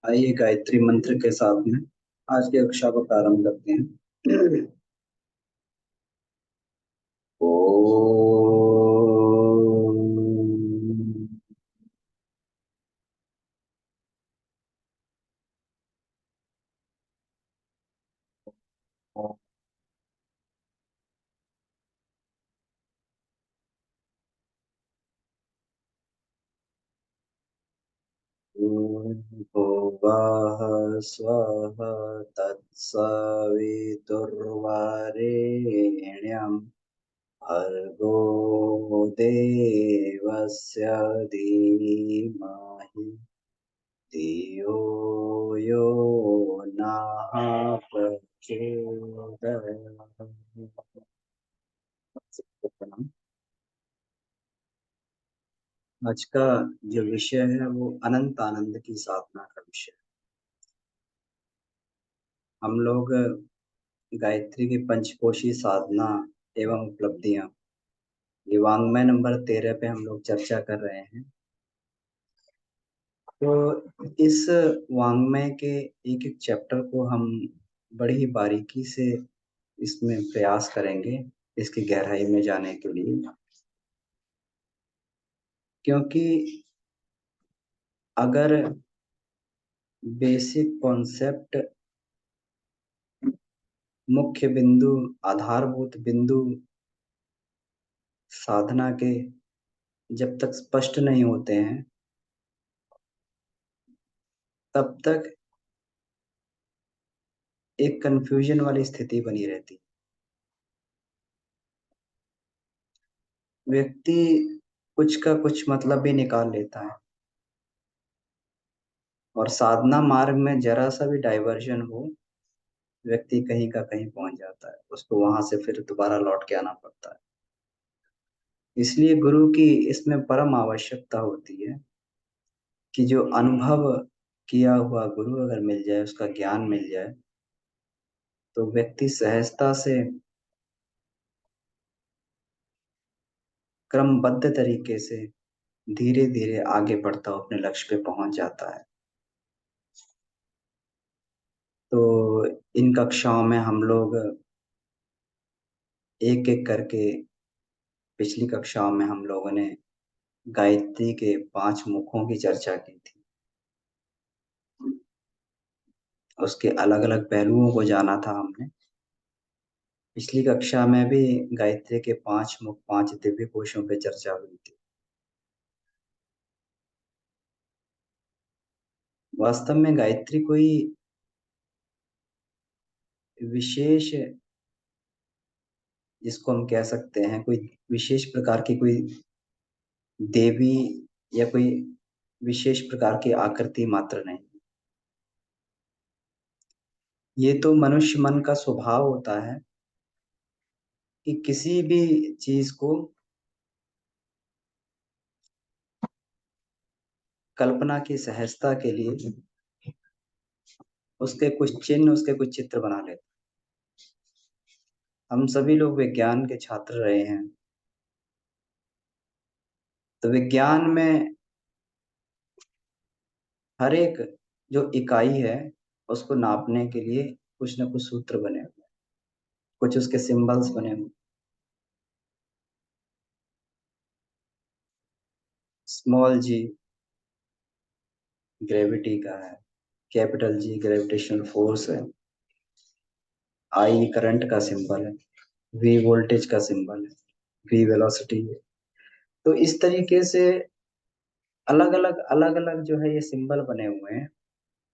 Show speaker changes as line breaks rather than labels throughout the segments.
आइए गायत्री मंत्र के साथ में आज की कक्षा को प्रारंभ करते हैं। ओम भुवः स्वः तत्सवितुर्वरेण्यं भर्गो देवस्य धीमहि धियो यो नः प्रचोदयात्। आज का जो विषय है वो अनंत आनंद की साधना का विषय है। हम लोग गायत्री की पंचकोशी साधना एवं उपलब्धियां ये वाङ्मय नंबर 13 पे हम लोग चर्चा कर रहे हैं। तो इस वाङ्मय के एक एक चैप्टर को हम बड़ी ही बारीकी से इसमें प्रयास करेंगे इसकी गहराई में जाने के लिए, क्योंकि अगर बेसिक कॉन्सेप्ट, मुख्य बिंदु, आधारभूत बिंदु साधना के जब तक स्पष्ट नहीं होते हैं तब तक एक कंफ्यूजन वाली स्थिति बनी रहती। व्यक्ति कुछ का कुछ मतलब भी निकाल लेता है और साधना मार्ग में जरा सा भी डाइवर्जन हो व्यक्ति कहीं का कहीं पहुंच जाता है, उसको वहां से फिर दोबारा लौट के आना पड़ता है। इसलिए गुरु की इसमें परम आवश्यकता होती है कि जो अनुभव किया हुआ गुरु अगर मिल जाए, उसका ज्ञान मिल जाए, तो व्यक्ति सहजता से क्रमबद्ध तरीके से धीरे धीरे आगे बढ़ता हुआ अपने लक्ष्य पे पहुंच जाता है। तो इन कक्षाओं में हम लोग एक एक करके, पिछली कक्षाओं में हम लोगों ने गायत्री के 5 मुखों की चर्चा की थी, उसके अलग अलग पहलुओं को जाना था हमने। पिछली कक्षा में भी गायत्री के 5 मुख, 5 दिव्य कोशों पे चर्चा हुई थी। वास्तव में गायत्री कोई विशेष, जिसको हम कह सकते हैं कोई विशेष प्रकार की कोई देवी या कोई विशेष प्रकार की आकृति मात्र नहीं। ये तो मनुष्य मन का स्वभाव होता है कि किसी भी चीज को कल्पना की सहजता के लिए उसके कुछ चिन्ह, उसके कुछ चित्र बना लेते। हम सभी लोग विज्ञान के छात्र रहे हैं, तो विज्ञान में हर एक जो इकाई है उसको नापने के लिए कुछ न कुछ सूत्र बने हुए हैं, कुछ उसके सिंबल्स बने हुए। स्मॉल जी ग्रेविटी का है, कैपिटल जी ग्रेविटेशनल फोर्स है, आई करंट का सिंबल है, वी वोल्टेज का सिंबल है, वी वेलोसिटी है। तो इस तरीके से अलग अलग जो है ये सिंबल बने हुए हैं।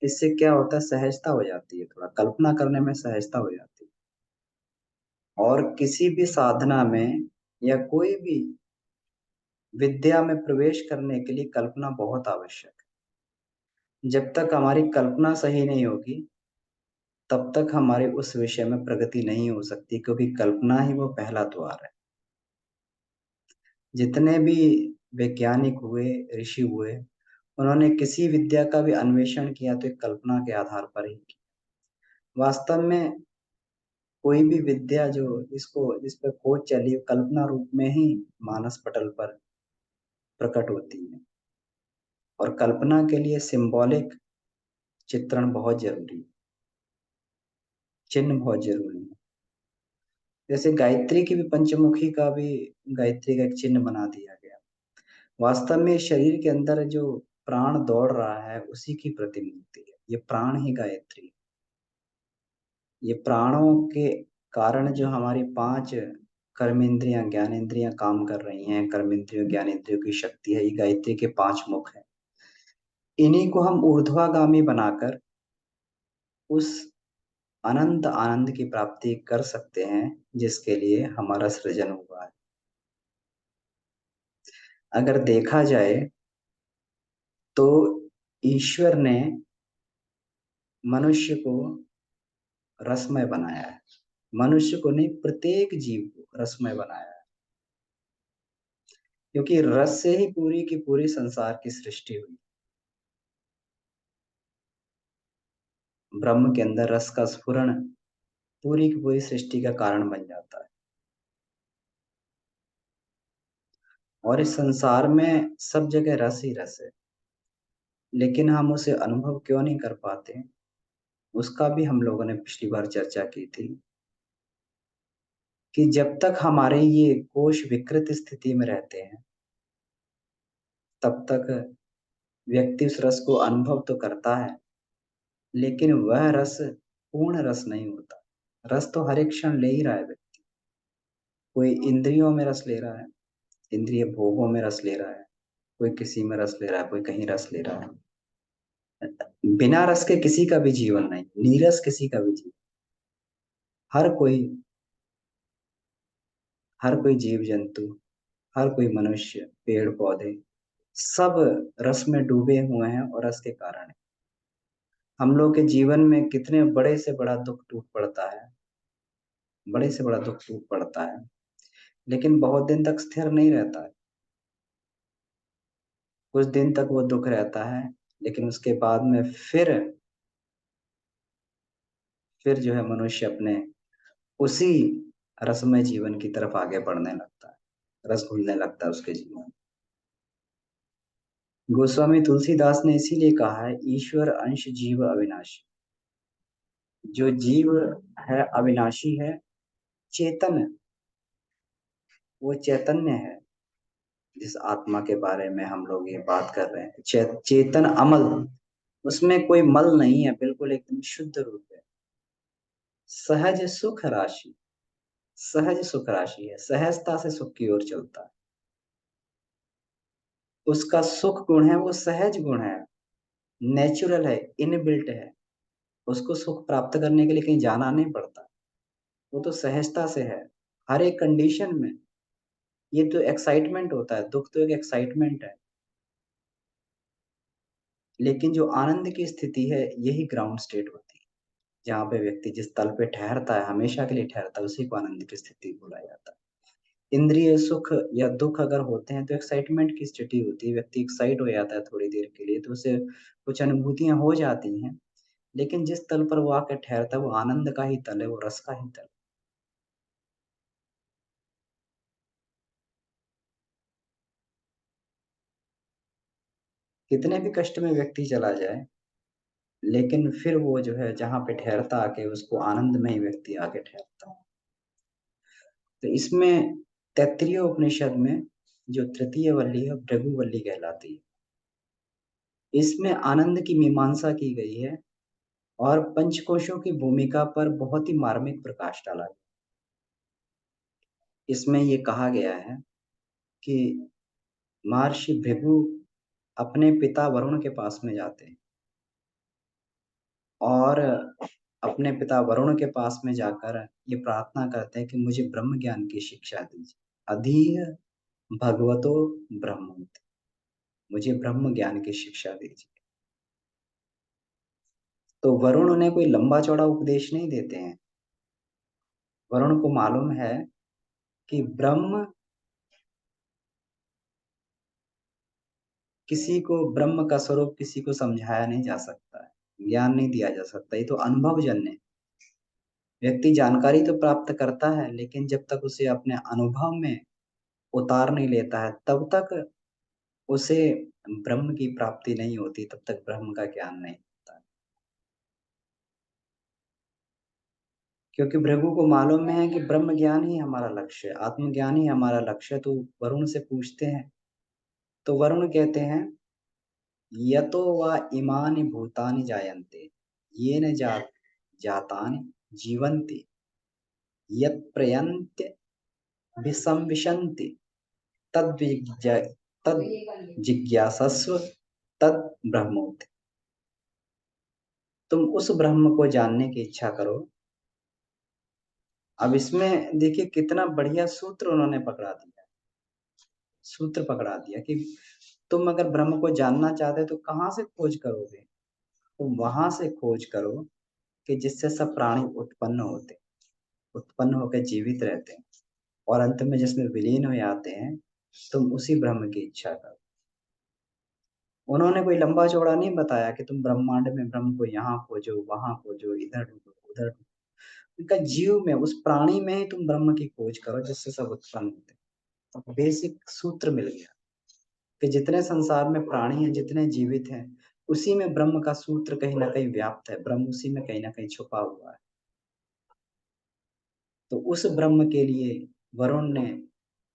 इससे क्या होता है, सहजता हो जाती है, थोड़ा कल्पना करने में सहजता हो जाती है। और किसी भी साधना में या कोई भी विद्या में प्रवेश करने के लिए कल्पना बहुत आवश्यक है। जब तक हमारी कल्पना सही नहीं होगी तब तक हमारे उस विषय में प्रगति नहीं हो सकती, क्योंकि कल्पना ही वो पहला द्वार है। जितने भी वैज्ञानिक हुए, ऋषि हुए, उन्होंने किसी विद्या का भी अन्वेषण किया तो एक कल्पना के आधार पर ही किया। वास्तव में कोई भी विद्या जो इसको जिस पर खोज चली कल्पना रूप में ही मानस पटल पर प्रकट होती है। और कल्पना के लिए सिंबॉलिक चित्रण बहुत जरूरी है, चिन्ह बहुत जरूरी है। जैसे गायत्री की भी पंचमुखी का भी, गायत्री का एक चिन्ह बना दिया गया। वास्तव में शरीर के अंदर जो प्राण दौड़ रहा है उसी की प्रतिमूर्ति है, ये प्राण ही गायत्री है। ये प्राणों के कारण जो हमारी पांच कर्मेंद्रियां ज्ञानेंद्रियां काम कर रही हैं, कर्मेंद्रियों ज्ञानेंद्रियों की शक्ति है, ये गायत्री के पांच मुख है। इन्हीं को हम ऊर्ध्वागामी बनाकर उस अनंत आनंद की प्राप्ति कर सकते हैं जिसके लिए हमारा सृजन हुआ है। अगर देखा जाए तो ईश्वर ने मनुष्य को रसमय बनाया है। मनुष्य को नहीं, प्रत्येक जीव को रसमय बनाया है, क्योंकि रस से ही पूरी की पूरी संसार की सृष्टि हुई। ब्रह्म के अंदर रस का स्फुरण पूरी की पूरी सृष्टि का कारण बन जाता है। और इस संसार में सब जगह रस ही रस है, लेकिन हम उसे अनुभव क्यों नहीं कर पाते, उसका भी हम लोगों ने पिछली बार चर्चा की थी कि जब तक हमारे ये कोश विकृत स्थिति में रहते हैं तब तक व्यक्ति उस रस को अनुभव तो करता है, लेकिन वह रस पूर्ण रस नहीं होता। रस तो हर एक क्षण ले ही रहा है व्यक्ति। कोई इंद्रियों में रस ले रहा है, इंद्रिय भोगों में रस ले रहा है, कोई किसी में रस ले रहा है, कोई कहीं रस ले रहा है। बिना रस के किसी का भी जीवन नहीं, नीरस किसी का भी जीवन। हर कोई, हर कोई जीव जंतु, हर कोई मनुष्य, पेड़ पौधे, सब रस में डूबे हुए हैं और रस के कारण है। हम लोग के जीवन में कितने बड़े से बड़ा दुख टूट पड़ता है, बड़े से बड़ा दुख टूट पड़ता है, लेकिन बहुत दिन तक स्थिर नहीं रहता है। कुछ दिन तक वो दुख रहता है, लेकिन उसके बाद में फिर जो है मनुष्य अपने उसी रसमय जीवन की तरफ आगे बढ़ने लगता है, रस घुलने लगता है उसके जीवन में। गोस्वामी तुलसीदास ने इसीलिए कहा है, ईश्वर अंश जीव अविनाशी। जो जीव है अविनाशी है, चेतन है, वो चैतन्य है। जिस आत्मा के बारे में हम लोग ये बात कर रहे हैं, चेतन अमल, उसमें कोई मल नहीं है, बिल्कुल एकदम शुद्ध रूप है। सहज सुख राशि, सहज सुख राशि है, सहजता से सुख की ओर चलता है। उसका सुख गुण है, वो सहज गुण है, नेचुरल है, इनबिल्ट है। उसको सुख प्राप्त करने के लिए कहीं जाना नहीं पड़ता, वो तो सहजता से है हर एक कंडीशन में। ये तो एक्साइटमेंट होता है, दुख तो एक एक्साइटमेंट है, लेकिन जो आनंद की स्थिति है यही ग्राउंड स्टेट होती है, जहाँ पे व्यक्ति जिस तल पे ठहरता है, हमेशा के लिए ठहरता है, उसी को आनंद की स्थिति बोला जाता है। इंद्रिय सुख या दुख अगर होते हैं तो एक्साइटमेंट की स्थिति होती है, व्यक्ति एक्साइट हो जाता है थोड़ी देर के लिए, तो उसे कुछ अनुभूतियां हो जाती हैं, लेकिन जिस तल पर वो आकर ठहरता है वो आनंद का ही तल है, वो रस का ही तल है। कितने भी कष्ट में व्यक्ति चला जाए, लेकिन फिर वो जो है जहाँ पे ठहरता आके, उसको आनंद में ही व्यक्ति आके ठहरता है। तो इसमें तैत्तिरीय उपनिषद में जो तृतीय वल्ली है, भृगु वल्ली कहलाती है। इसमें आनंद की मीमांसा की गई है और पंचकोशों की भूमिका पर बहुत ही मार्मिक प्रकाश डाला है। इसमें ये कहा गया है कि महर्षि भृगु अपने पिता वरुण के पास में जाते हैं और अपने पिता वरुण के पास में जाकर ये प्रार्थना करते हैं कि मुझे ब्रह्म ज्ञान की शिक्षा दीजिए, अधीय भगवतो ब्रह्म, मुझे ब्रह्म ज्ञान की शिक्षा दीजिए। तो वरुण उन्हें कोई लंबा चौड़ा उपदेश नहीं देते हैं। वरुण को मालूम है कि ब्रह्म, किसी को ब्रह्म का स्वरूप किसी को समझाया नहीं जा सकता है, ज्ञान नहीं दिया जा सकता, ये तो अनुभव जन्य है। व्यक्ति जानकारी तो प्राप्त करता है, लेकिन जब तक उसे अपने अनुभव में उतार नहीं लेता है तब तक उसे ब्रह्म की प्राप्ति नहीं होती, तब तक ब्रह्म का ज्ञान नहीं होता। क्योंकि भृगु को मालूम है कि ब्रह्म ज्ञान ही हमारा लक्ष्य है, आत्मज्ञान ही हमारा लक्ष्य है। तो वरुण से पूछते हैं, तो वरुण कहते हैं, यतो वा इमानि भूतानि जायन्ते येन जातानि जीवन्ति यत् प्रयन्त्य विसंविशन्ति तद् जिज्ञासस्व तद ब्रह्मोति। तुम उस ब्रह्म को जानने की इच्छा करो। अब इसमें देखिए कितना बढ़िया सूत्र उन्होंने पकड़ा दिया, सूत्र पकड़ा दिया कि तुम अगर ब्रह्म को जानना चाहते हो तो कहाँ से खोज करोगे? तुम वहां से खोज करो कि जिससे सब प्राणी उत्पन्न होकर जीवित रहते हैं और अंत में जिसमें विलीन हो जाते हैं। तुम उसी ब्रह्म की इच्छा करो। उन्होंने कोई लंबा चौड़ा नहीं बताया कि तुम ब्रह्मांड में ब्रह्म को यहाँ खोजो, वहां खोजो, इधर ढूंढो, उधर ढूंढो। उनका जीव में, उस प्राणी में ही तुम ब्रह्म की खोज करो जिससे सब उत्पन्न होते हैं। तो बेसिक सूत्र मिल गया कि जितने संसार में प्राणी हैं, जितने जीवित हैं, उसी में ब्रह्म का सूत्र कहीं ना कहीं व्याप्त है। ब्रह्म उसी में कहीं ना कहीं छुपा हुआ है। तो उस ब्रह्म के लिए वरुण ने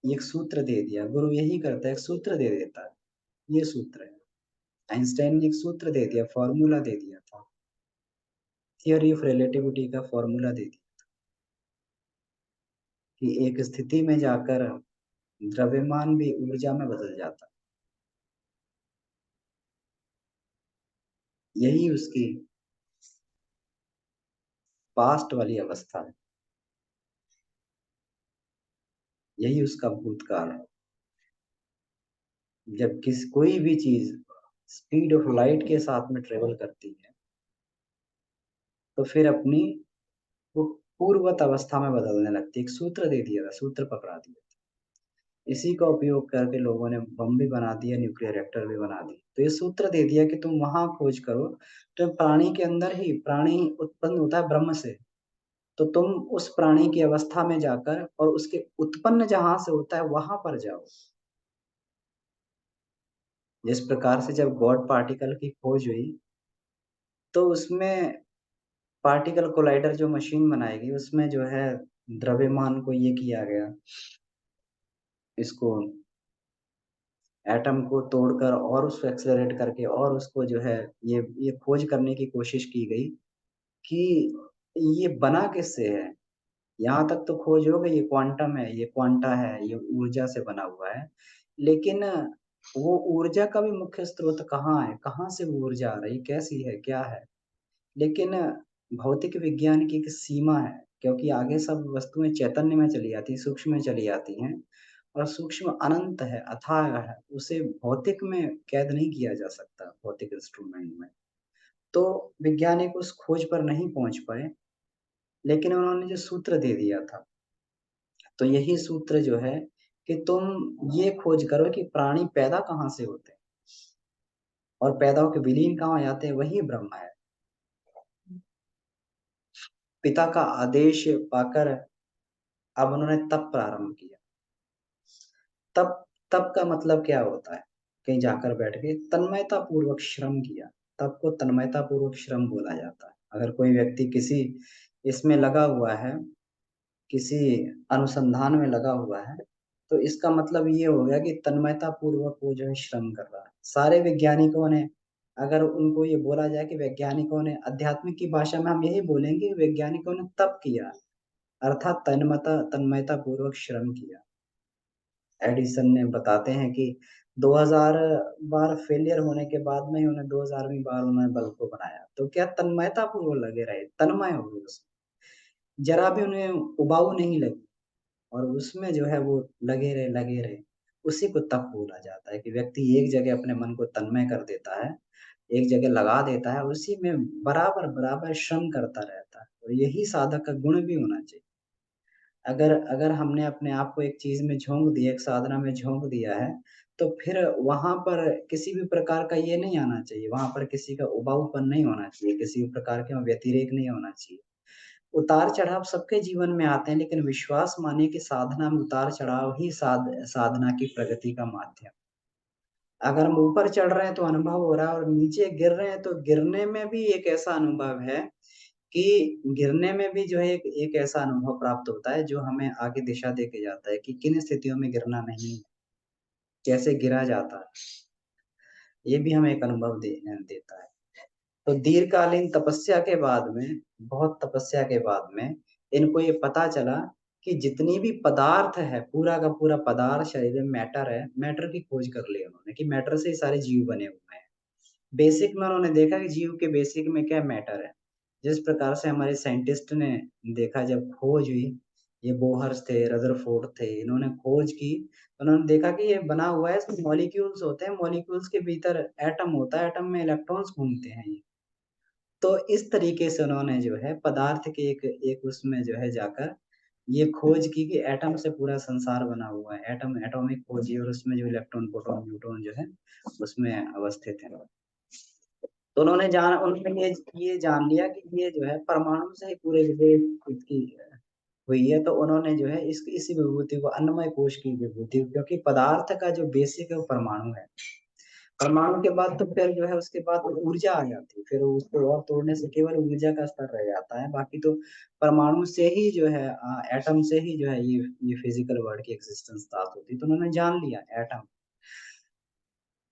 एक सूत्र दे दिया। गुरु यही करता है, एक सूत्र दे देता है। ये सूत्र है। आइंस्टाइन ने एक सूत्र दे दिया, फॉर्मूला दे दिया था, थियोरी ऑफ रिलेटिविटी का फॉर्मूला दे दिया कि एक स्थिति में जाकर द्रव्यमान भी ऊर्जा में बदल जाता। यही उसकी पास्ट वाली अवस्था है, यही उसका भूतकाल है। जब कोई भी चीज स्पीड ऑफ लाइट के साथ में ट्रेवल करती है तो फिर अपनी वो पूर्वत अवस्था में बदलने लगती है। एक सूत्र दे दिया था, सूत्र पकड़ा दिया। इसी का उपयोग करके लोगों ने बम भी बना दिया, न्यूक्लियर रिएक्टर भी बना दी। तो ये सूत्र दे दिया कि तुम वहां खोज करो। तो प्राणी के अंदर ही प्राणी उत्पन्न होता है ब्रह्म से। तो तुम उस प्राणी की अवस्था में जाकर और उसके उत्पन्न जहां से होता है वहां पर जाओ। जिस प्रकार से जब गॉड पार्टिकल की खोज हुई तो उसमें पार्टिकल कोलाइडर जो मशीन बनाई गई उसमें जो है द्रव्यमान को ये किया गया, इसको एटम को तोड़कर और उसको एक्सेलरेट करके और उसको जो है ये खोज करने की कोशिश की गई कि ये बना किससे है। यहाँ तक तो खोज हो गई, ये क्वांटम है, ये क्वांटा है, ये ऊर्जा से बना हुआ है। लेकिन वो ऊर्जा का भी मुख्य स्रोत कहाँ है, कहाँ से वो ऊर्जा आ रही, कैसी है, क्या है। लेकिन भौतिक विज्ञान की एक सीमा है, क्योंकि आगे सब वस्तुएं चैतन्य में चली जाती, सूक्ष्म में चली जाती हैं। और सूक्ष्म अनंत है, अथाह है, उसे भौतिक में कैद नहीं किया जा सकता, भौतिक इंस्ट्रूमेंट में। तो वैज्ञानिक उस खोज पर नहीं पहुंच पाए। लेकिन उन्होंने जो सूत्र दे दिया था, तो यही सूत्र जो है कि तुम ये खोज करो कि प्राणी पैदा कहाँ से होते हैं और पैदा होकर विलीन कहाँ हो जाते हैं, वही ब्रह्म है। पिता का आदेश पाकर अब उन्होंने तप प्रारंभ किया। तप तप का मतलब क्या होता है? कहीं जाकर बैठ के तन्मयता पूर्वक श्रम किया। तप को तन्मयता पूर्वक श्रम बोला जाता है। अगर कोई व्यक्ति किसी इसमें लगा हुआ है, किसी अनुसंधान में लगा हुआ है, तो इसका मतलब ये हो गया कि तन्मयता पूर्वक वो जो है श्रम कर रहा है। सारे वैज्ञानिकों ने, अगर उनको ये बोला जाए कि वैज्ञानिकों ने, आध्यात्मिक की भाषा में हम यही बोलेंगे, वैज्ञानिकों ने तप किया, अर्थात तन्मयता पूर्वक श्रम किया। एडिसन ने बताते हैं कि 2000 बार फेलियर होने के बाद में ही उन्हें 2000वीं बार उन्होंने बल्ब को बनाया। तो क्या तन्मयता पूर्वक लगे रहे, तन्मय हो गए उसमें, जरा भी उन्हें उबाऊ नहीं लगी और उसमें जो है वो लगे रहे। उसी को तप बोला जाता है कि व्यक्ति एक जगह अपने मन को तन्मय कर देता है, एक जगह लगा देता है, उसी में बराबर बराबर श्रम करता रहता है। और यही साधक का गुण भी होना चाहिए। अगर अगर हमने अपने आप को एक चीज में झोंक दिया, एक साधना में झोंक दिया है, तो फिर वहां पर किसी भी प्रकार का ये नहीं आना चाहिए, वहां पर किसी का उबाऊपन नहीं होना चाहिए, किसी भी प्रकार के व्यतिरेक नहीं होना चाहिए। उतार चढ़ाव सबके जीवन में आते हैं, लेकिन विश्वास मानिए कि साधना में उतार चढ़ाव ही साधना की प्रगति का माध्यम। अगर हम ऊपर चढ़ रहे हैं तो अनुभव हो रहा है, और नीचे गिर रहे हैं तो गिरने में भी एक ऐसा अनुभव है कि गिरने में भी जो है एक एक ऐसा अनुभव प्राप्त होता है जो हमें आगे दिशा दे के जाता है कि किन स्थितियों में गिरना नहीं है, कैसे गिरा जाता है, ये भी हमें एक अनुभव देता है। तो दीर्घकालीन तपस्या के बाद में, बहुत तपस्या के बाद में इनको ये पता चला कि जितनी भी पदार्थ है, पूरा का पूरा पदार्थ शरीर में मैटर है, मैटर की खोज कर ली उन्होंने कि मैटर से ही सारे जीव बने हुए हैं। बेसिक में उन्होंने देखा कि जीव के बेसिक में क्या मैटर है। जिस प्रकार से हमारे साइंटिस्ट ने देखा जब खोज हुई, ये बोहर्स थे, रदरफोर्ड थे, इन्होंने खोज की, तो उन्होंने देखा कि ये बना हुआ है, इसमें मॉलिक्यूल्स होते हैं, मॉलिक्यूल्स के भीतर एटम होता है, एटम में इलेक्ट्रॉन्स घूमते हैं ये। तो इस तरीके से उन्होंने जो है पदार्थ के एक एक उसमें जो है जाकर ये खोज की कि एटम से पूरा संसार बना हुआ है। एटम एटॉमिक खोजी और उसमें जो इलेक्ट्रॉन, प्रोटॉन, न्यूट्रॉन जो है उसमें अवस्थित है। तो उन्होंने ये जान लिया कि ये जो है परमाणु से ही पूरे विवेक इसकी हुई है। तो उन्होंने जो है इसी विभूति को अन्नमय कोश की विभूति, क्योंकि पदार्थ का जो बेसिक है वो परमाणु है। परमाणु के बाद तो फिर जो है उसके बाद तो ऊर्जा आ जाती है, फिर उसको और तोड़ने से केवल ऊर्जा का स्तर रह जाता है, बाकी तो परमाणु से ही जो है एटम से ही जो है ये फिजिकल वर्ल्ड की एग्जिस्टेंस स्टार्ट होती है। तो उन्होंने जान लिया एटम,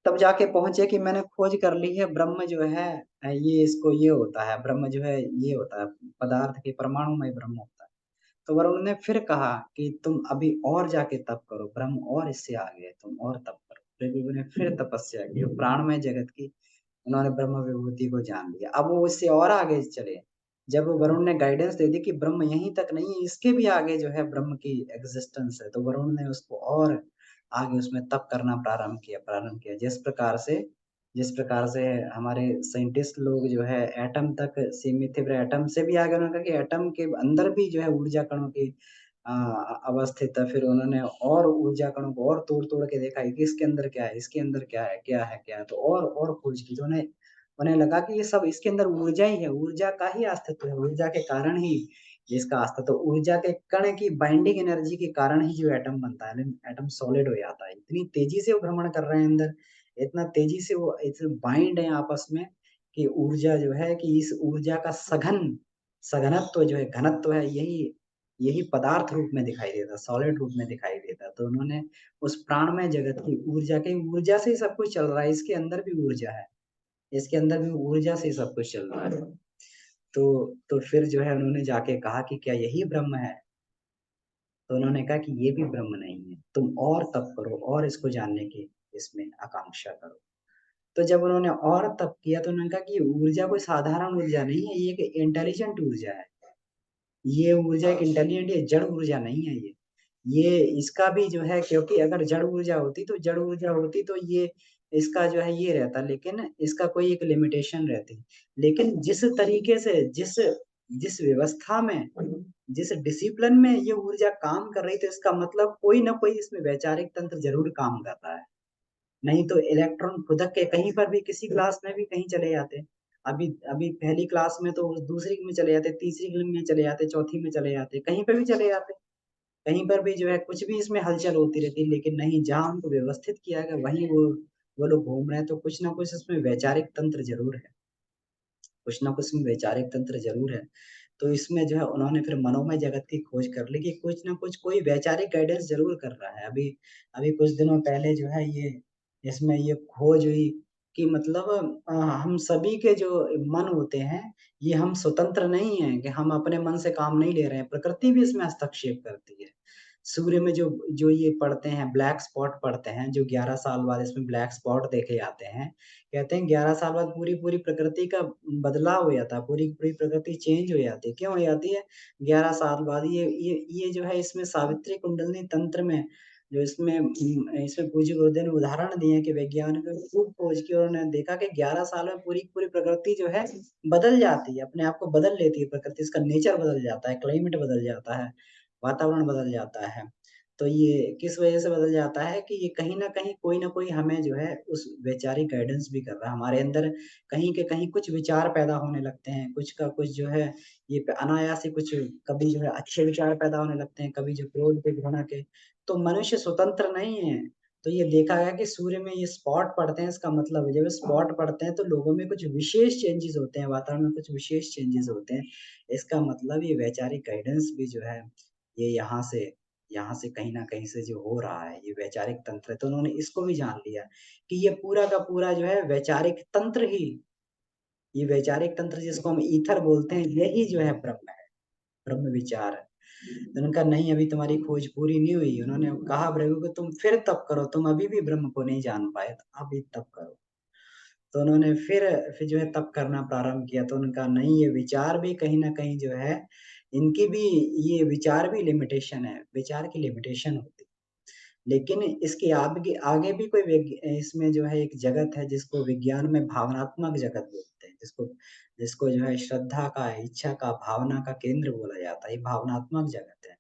तब जाके पहुंचे कि मैंने खोज कर ली है ब्रह्म जो है ये इसको ये होता है, ब्रह्म जो है ये होता है, पदार्थ के परमाणु में ब्रह्म होता है। तो वरुण ने फिर कहा कि तुम अभी और जाके तप करो, ब्रह्म और इससे आगे है, तुम और तप करो। पृथ्वी ने फिर तपस्या की, प्राणमय जगत की, उन्होंने ब्रह्म विभूति को जान लिया। अब वो इससे और आगे चले, जब वरुण ने गाइडेंस दे दी कि ब्रह्म यहीं तक नहीं है, इसके भी आगे जो है ब्रह्म की एग्जिस्टेंस है, तो वरुण ने उसको और आगे उसमें तप करना प्रारंभ किया। जिस प्रकार से हमारे साइंटिस्ट लोग जो है एटम तक सीमित थे, फिर एटम से भी आगे उन्होंने कहा कि एटम के अंदर भी जो है ऊर्जा कणों की अवस्थित है। फिर उन्होंने और ऊर्जा कणों को और तोड़-तोड़ के देखा कि इसके अंदर क्या है, इसके अंदर क्या है, क्या है, क्या है? तो और खोज की। तो उन्हें उन्हें लगा कि ये सब इसके अंदर ऊर्जा ही है, ऊर्जा का ही अस्तित्व है, ऊर्जा के कारण ही इसका अस्तित्व, ऊर्जा के कण की बाइंडिंग एनर्जी के कारण ही जो एटम बनता है, एटम सॉलिड हो जाता है। इतनी तेज़ी से वो भ्रमण कर रहे हैं अंदर, इतना तेज़ी से वो इतने बाइंड हैं आपस में कि ऊर्जा जो है कि इस ऊर्जा का सघनत्व जो है, घनत्व है, यही यही पदार्थ रूप में दिखाई देता है, सॉलिड रूप में दिखाई देता है। तो उन्होंने उस प्राणमय जगत की ऊर्जा से ही सब कुछ चल रहा है, इसके अंदर भी ऊर्जा है, इसके अंदर भी ऊर्जा से ही सब कुछ चल रहा है। तो फिर जो है उन्होंने जाके कहा कि क्या यही ब्रह्म है? तो उन्होंने कहा कि ये भी ब्रह्म नहीं है, तुम और तप करो और इसको जानने की इसमें आकांक्षा करो। तो जब उन्होंने और तप किया तो उन्होंने कहा कि ऊर्जा कोई साधारण ऊर्जा नहीं है, ये एक इंटेलिजेंट ऊर्जा है। ये ऊर्जा एक इंटेलिजेंट है, जड़ ऊर्जा नहीं है ये। ये इसका भी जो है, क्योंकि अगर जड़ ऊर्जा होती तो ये इसका जो है ये रहता, लेकिन इसका कोई एक लिमिटेशन रहती। लेकिन जिस तरीके से जिस जिस व्यवस्था में, जिस डिसिप्लिन में ये ऊर्जा काम कर रही थी, इसका मतलब कोई ना कोई इसमें वैचारिक तंत्र ज़रूर काम कर रहा है। नहीं तो इलेक्ट्रॉन खुदक के कहीं पर भी किसी क्लास में भी कहीं चले जाते। अभी अभी पहली क्लास में तो दूसरी में चले जाते, तीसरी में चले जाते, चौथी में चले जाते, कहीं पे भी चले जाते। कहीं पर भी जो है कुछ भी इसमें हलचल होती रहती है, लेकिन नहीं, जहाँ उनको व्यवस्थित किया गया वहीं वो लोग घूम रहे हैं, तो कुछ ना कुछ इसमें वैचारिक तंत्र ज़रूर है। कुछ ना कुछ इसमें वैचारिक तंत्र ज़रूर है। तो इसमें जो है उन्होंने फिर मनोमय जगत की खोज कर ली कि कुछ ना कुछ कोई वैचारिक गाइडेंस ज़रूर कर रहा है। अभी अभी कुछ दिनों पहले जो है ये इसमें ये खोज हुई कि मतलब हम सभी के जो मन होते हैं, ये हम स्वतंत्र नहीं हैं कि हम अपने मन से काम नहीं ले रहे हैं, प्रकृति भी इसमें हस्तक्षेप करती है। सूर्य में जो जो ये पड़ते हैं, ब्लैक स्पॉट पड़ते हैं, जो 11 साल बाद इसमें ब्लैक स्पॉट देखे जाते हैं। कहते हैं 11 साल बाद पूरी प्रकृति का बदलाव हो जाता है, पूरी प्रकृति चेंज हो जाती है। क्यों हो जाती है? 11 साल बाद ये जो है इसमें सावित्री कुंडलिनी तंत्र में जो इसमें पूज्य गुरुदेव ने उदाहरण दिए हैं कि वैज्ञानिकों ने खूब खोज की और उन्होंने देखा कि 11 साल में पूरी प्रकृति जो है बदल जाती है, अपने आप को बदल लेती है प्रकृति, इसका नेचर बदल जाता है, क्लाइमेट बदल जाता है, वातावरण बदल जाता है। तो ये किस वजह से बदल जाता है कि ये कहीं न कहीं कोई न कोई हमें जो है उस वैचारिक गाइडेंस भी कर रहा है। हमारे अंदर कहीं के कहीं कुछ विचार पैदा होने लगते हैं, कुछ का कुछ जो है ये अनायास ही कुछ कभी जो है अच्छे विचार पैदा होने लगते हैं, कभी जो क्रोध के, घृणा के। तो मनुष्य स्वतंत्र नहीं है। तो ये देखा गया कि सूर्य में ये स्पॉट पड़ते हैं, इसका मतलब है जब स्पॉट पड़ते हैं तो लोगों में कुछ विशेष चेंजेस होते हैं, वातावरण में कुछ विशेष चेंजेस होते हैं। इसका मतलब ये वैचारिक गाइडेंस भी जो है ये यहाँ से कहीं न कहीं से जो हो रहा है, ये वैचारिक तंत्र है। तो उन्होंने इसको भी जान लिया कि ये पूरा का पूरा जो है वैचारिक तंत्र ही, ये वैचारिक तंत्र जिसको हम ईथर बोलते हैं, यही जो है ब्रह्म है, ब्रह्म विचार है। तो उन्होंने कहा नहीं अभी तुम्हारी खोज पूरी नहीं हुई। उन्होंने कहा भृगु को तुम फिर तप करो, तुम अभी भी ब्रह्म को नहीं जान पाए, तो अभी तप करो। तो उन्होंने फिर जो है तप करना प्रारंभ किया। तो उन्होंने कहा नहीं ये विचार भी कहीं न कहीं जो है, इनकी भी ये विचार भी लिमिटेशन है, विचार की लिमिटेशन होती है। लेकिन इसके आगे आगे भी कोई इसमें जो है एक जगत है जिसको विज्ञान में भावनात्मक जगत बोलते हैं, जिसको जिसको जो है श्रद्धा का, इच्छा का, भावना का केंद्र बोला जाता है, ये भावनात्मक जगत है।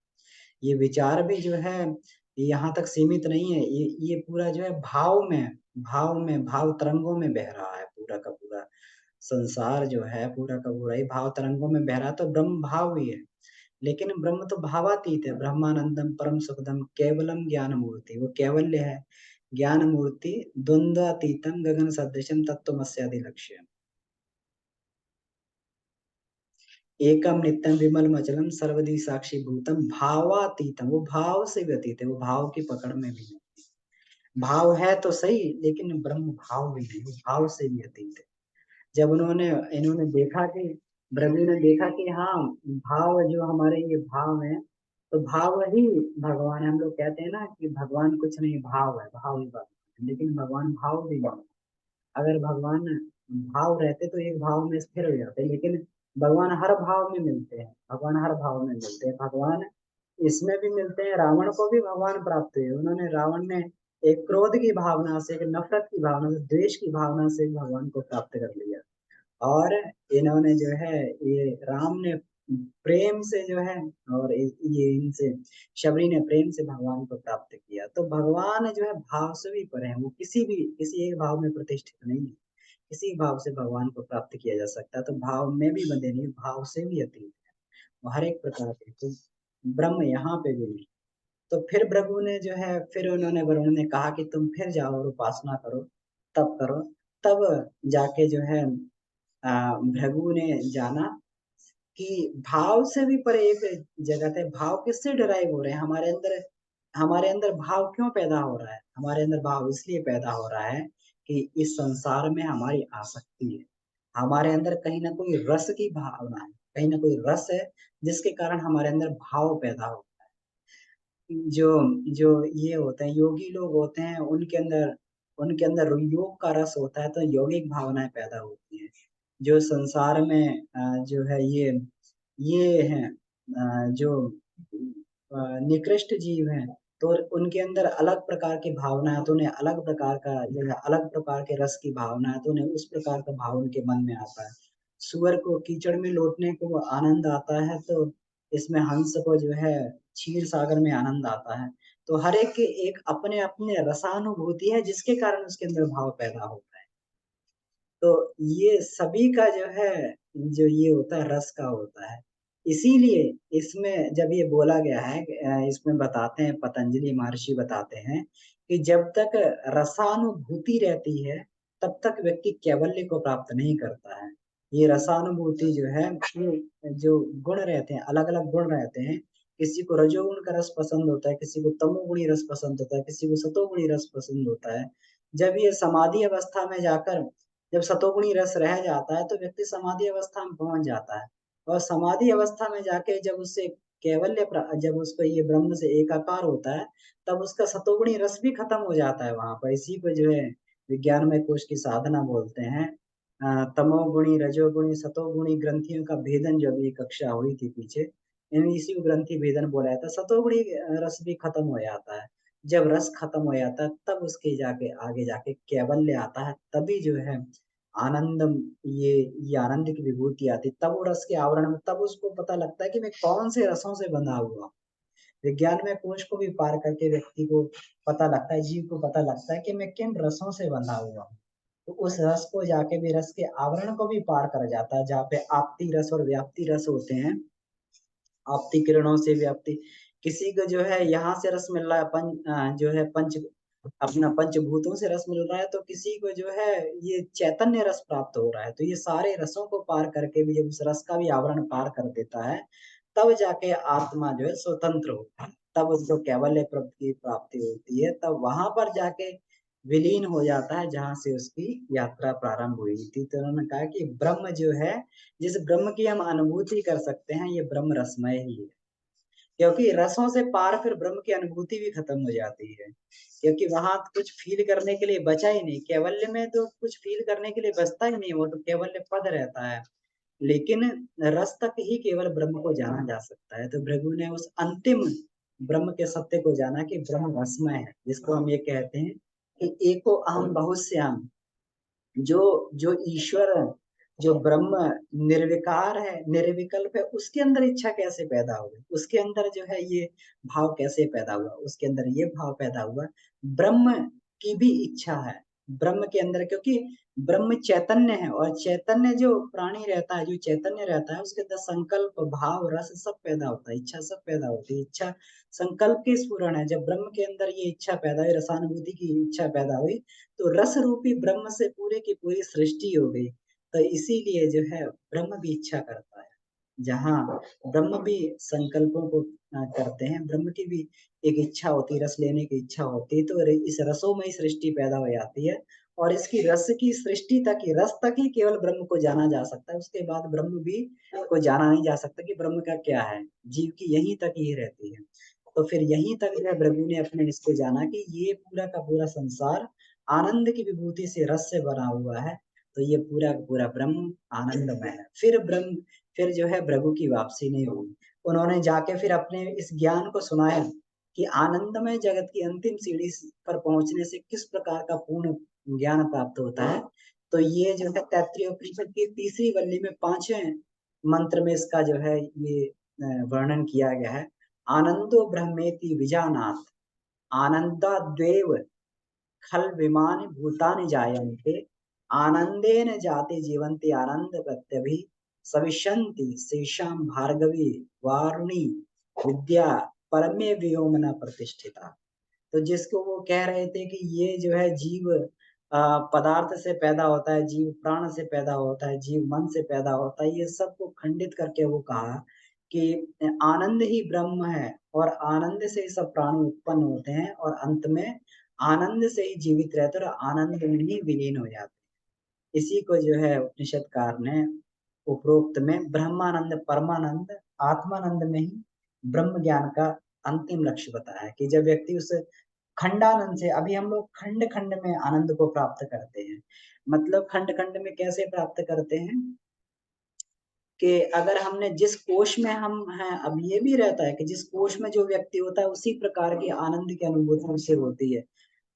ये विचार भी जो है यहाँ तक सीमित नहीं है, ये पूरा जो है भाव तरंगों में बह रहा है, पूरा का पूरा संसार जो है पूरा का पूरा ही भाव तरंगों में बह रहा है, तो ब्रह्म भाव भी है। लेकिन ब्रह्म तो भावातीत है, ब्रह्मानंदम परम सुखदम केवलम ज्ञान मूर्ति, वो कैवल्य है, ज्ञान मूर्ति, द्वंद्वातीतम गगन सदृशम तत्वमस्यादि लक्ष्यम, एकम नित्यम विमल अचलम सर्वदी साक्षी भूतम भावातीतम, वो भाव से व्यतीत है, वो भाव की पकड़ में भी नहीं। भाव है तो सही, लेकिन ब्रह्म भाव भी नहीं, वो भाव से भी अतीत है। जब उन्होंने इन्होंने देखा कि ब्रह्मी ने देखा कि हाँ भाव जो हमारे ये भाव है, तो भाव ही भगवान है। हम लोग कहते हैं ना कि भगवान कुछ नहीं भाव है, भाव ही भगवान है, लेकिन भगवान भाव भी नहीं है। अगर भगवान भाव रहते तो एक भाव में स्थिर हो जाते, लेकिन भगवान हर भाव में मिलते हैं, भगवान हर भाव में मिलते हैं, भगवान इसमें भी मिलते हैं। रावण को भी भगवान प्राप्त हुए, उन्होंने रावण ने एक क्रोध की भावना से, एक नफरत की भावना से, द्वेष की भावना से भगवान को प्राप्त कर लिया। और इन्होंने जो है ये राम ने प्रेम से जो है, और ये इनसे शबरी ने प्रेम से भगवान को प्राप्त किया। तो भगवान जो है भाव से भी परे हैं, वो किसी एक भाव में प्रतिष्ठित नहीं है। किसी भाव से भगवान को प्राप्त किया जा सकता है, तो भाव में भी बंधे नहीं, भाव से भी अतीत है, वो हर एक प्रकार के। तो ब्रह्म यहाँ पे भी नहीं। तो फिर प्रभु ने जो है, फिर उन्होंने वरुण ने कहा कि तुम फिर जाओ और उपासना करो, तब करो। तब जाके जो है भृगु ने जाना कि भाव से भी परे एक जगत है। भाव किससे डिराइव हो रहे हैं हमारे अंदर, हमारे अंदर भाव क्यों पैदा हो रहा है? हमारे अंदर भाव इसलिए पैदा हो रहा है कि इस संसार में हमारी आसक्ति है, हमारे अंदर कहीं ना कोई रस की भावना है, कहीं ना कोई रस है जिसके कारण हमारे अंदर भाव पैदा हो। जो जो ये होते हैं योगी लोग होते हैं, उनके अंदर योग का रस होता है, तो यौगिक भावनाएं पैदा होती हैं। जो संसार में जो है ये हैं जो निकृष्ट जीव हैं, तो उनके अंदर अलग प्रकार की भावना है, तो उन्हें अलग प्रकार का जो है अलग प्रकार के रस की भावना है, तो उन्हें उस प्रकार का भाव उनके मन में आता है। सुअर को कीचड़ में लौटने को आनंद आता है, तो इसमें हंस को जो है क्षीर सागर में आनंद आता है। तो हर एक के एक अपने अपने रसानुभूति है जिसके कारण उसके अंदर भाव पैदा होता है। तो ये सभी का जो है जो ये होता है रस का होता है। इसीलिए इसमें जब ये बोला गया है इसमें बताते हैं, पतंजलि महर्षि बताते हैं कि जब तक रसानुभूति रहती है तब तक व्यक्ति कैवल्य को प्राप्त नहीं करता है। ये रसानुभूति जो है, ये जो गुण रहते हैं, अलग अलग गुण रहते हैं। किसी को रजोगुण का रस पसंद होता है, किसी को तमोगुणी रस पसंद होता है, किसी को सतोगुणी रस पसंद होता है। जब ये समाधि अवस्था में जाकर जब सतोगुणी रस रह जाता है तो व्यक्ति समाधि अवस्था में पहुंच जाता है। और समाधि अवस्था में जाके जब उससे जब उसको ये ब्रह्म से एकाकार होता है, तब उसका सतोगुणी रस भी खत्म हो जाता है वहां पर। इसी को जो है विज्ञान में कोश की साधना बोलते हैं। तमोगुणी, रजोगुणी, सतोगुणी ग्रंथियों का भेदन, जो अभी कक्षा हुई थी पीछे, इन इसी को ग्रंथि भेदन बोला जाता है। सतोगुणी रस भी खत्म हो जाता है। जब रस खत्म हो जाता है तब उसके जाके आगे जाके कैवल्य आता है, तभी जो है आनंदम, ये आनंद की विभूति आती, तब वो रस के आवरण में, तब उसको पता लगता है कि मैं कौन से रसों से बंधा हुआ। विज्ञान में कोश को भी पार करके व्यक्ति को पता लगता है, जीव को पता लगता है कि मैं किन रसों से बंधा हुआ हूँ। तो उस रस को जाके भी, रस के आवरण को भी पार कर जाता है, जहाँ पे आपती रस और व्याप्ति रस होते हैं। आपती किरणों से व्याप्ति, किसी को जो है यहाँ से रस मिल रहा है, जो है पंच अपना पंचभूतों से रस मिल रहा है, तो किसी को जो है ये चैतन्य रस प्राप्त हो रहा है, तो ये सारे रसों को पार करके भी जब उस रस का भी आवरण पार कर देता है, तब जाके आत्मा जो है स्वतंत्र होता है, तब उसको कैवल्य की प्राप्ति होती है, तब वहां पर जाके विलीन हो जाता है जहां से उसकी यात्रा प्रारंभ हुई थी। तो उन्होंने कहा कि ब्रह्म जो है, जिस ब्रह्म की हम अनुभूति कर सकते हैं, ये ब्रह्म रसमय ही है, क्योंकि रसों से पार फिर ब्रह्म की अनुभूति भी खत्म हो जाती है, क्योंकि वहां कुछ फील करने के लिए बचा ही नहीं। कैवल्य में तो कुछ फील करने के लिए बचता ही नहीं, वो तो केवल पद रहता है। लेकिन रस तक ही केवल ब्रह्म को जाना जा सकता है। तो भृगु ने उस अंतिम ब्रह्म के सत्य को जाना कि ब्रह्म रसमय है, जिसको हम ये कहते हैं कि एको अहम बहुश्याम। जो जो ईश्वर, जो ब्रह्म निर्विकार है, निर्विकल्प है, उसके अंदर इच्छा कैसे पैदा हो गई, उसके अंदर जो है ये भाव कैसे पैदा हुआ, उसके अंदर ये भाव पैदा हुआ, ब्रह्म की भी इच्छा है ब्रह्म के अंदर, क्योंकि ब्रह्म चैतन्य है, और चैतन्य जो प्राणी रहता है, जो चैतन्य रहता है, उसके अंदर संकल्प, भाव, रस सब पैदा होता है, इच्छा सब पैदा होती है। इच्छा संकल्प की स्फुरण है। जब ब्रह्म के अंदर ये इच्छा पैदा हुई, रसानुभूति की इच्छा पैदा हुई, तो रस रूपी ब्रह्म से पूरे की पूरी सृष्टि हो गई। तो इसीलिए जो है ब्रह्म भी इच्छा करता है, जहाँ ब्रह्म भी संकल्पों को करते हैं, ब्रह्म की भी एक इच्छा होती है, रस लेने की इच्छा होती है, तो इस रसों में ही सृष्टि पैदा हो जाती है। और इसकी रस की सृष्टि तक ही, रस तक ही केवल ब्रह्म को जाना जा सकता है, उसके बाद ब्रह्म भी को जाना नहीं जा सकता कि ब्रह्म का क्या है। जीव की यहीं तक ही रहती है। तो फिर यहीं तक जो है भृगु ने अपने इसको जाना कि ये पूरा का पूरा संसार आनंद की विभूति से, रस से बना हुआ है, तो ये पूरा का पूरा ब्रह्म आनंदमय है। फिर जो है भृगु की वापसी नहीं हुई। उन्होंने जाके फिर अपने इस ज्ञान को सुनाया कि आनंदमय जगत की अंतिम सीढ़ी पर पहुंचने से किस प्रकार का पूर्ण ज्ञान प्राप्त होता है। तो ये जो है तैत्तिरीय उपनिषद की तीसरी वल्ली में 5वें मंत्र में इसका जो है ये वर्णन किया गया है। आनंदो ब्रह्मेति विजानात, आनंदाद्वेव खल विमानि भूतानि जायन्ते, आनंदेन जाति जीवन्ति आनंद प्रत्यभि सविशन्ति शेषां भार्गवी वारुणी विद्या परमे व्योमना प्रतिष्ठिता। तो जिसको वो कह रहे थे कि ये जो है जीव पदार्थ से पैदा होता है, जीव प्राण से पैदा होता है, जीव मन से पैदा होता है, ये सब को खंडित करके वो कहा कि आनंद ही ब्रह्म है, और आनंद से ही सब प्राणी उत्पन्न होते हैं, और अंत में आनंद से ही जीवित रहते हैं, और आनंद में ही विलीन हो जाते हैं। इसी को जो है उपनिषदकार ने उपरोक्त में ब्रह्मानंद, परमानंद, आत्मानंद में ही ब्रह्म ज्ञान का अंतिम लक्ष्य बताया है कि जब व्यक्ति उस खंडानंद से, अभी हम लोग खंड खंड में आनंद को प्राप्त करते हैं। मतलब खंड खंड में कैसे प्राप्त करते हैं कि अगर हमने जिस कोष में हम हैं, अब ये भी रहता है कि जिस कोष में जो व्यक्ति होता है, उसी प्रकार की आनंद की अनुभूति उसे होती है।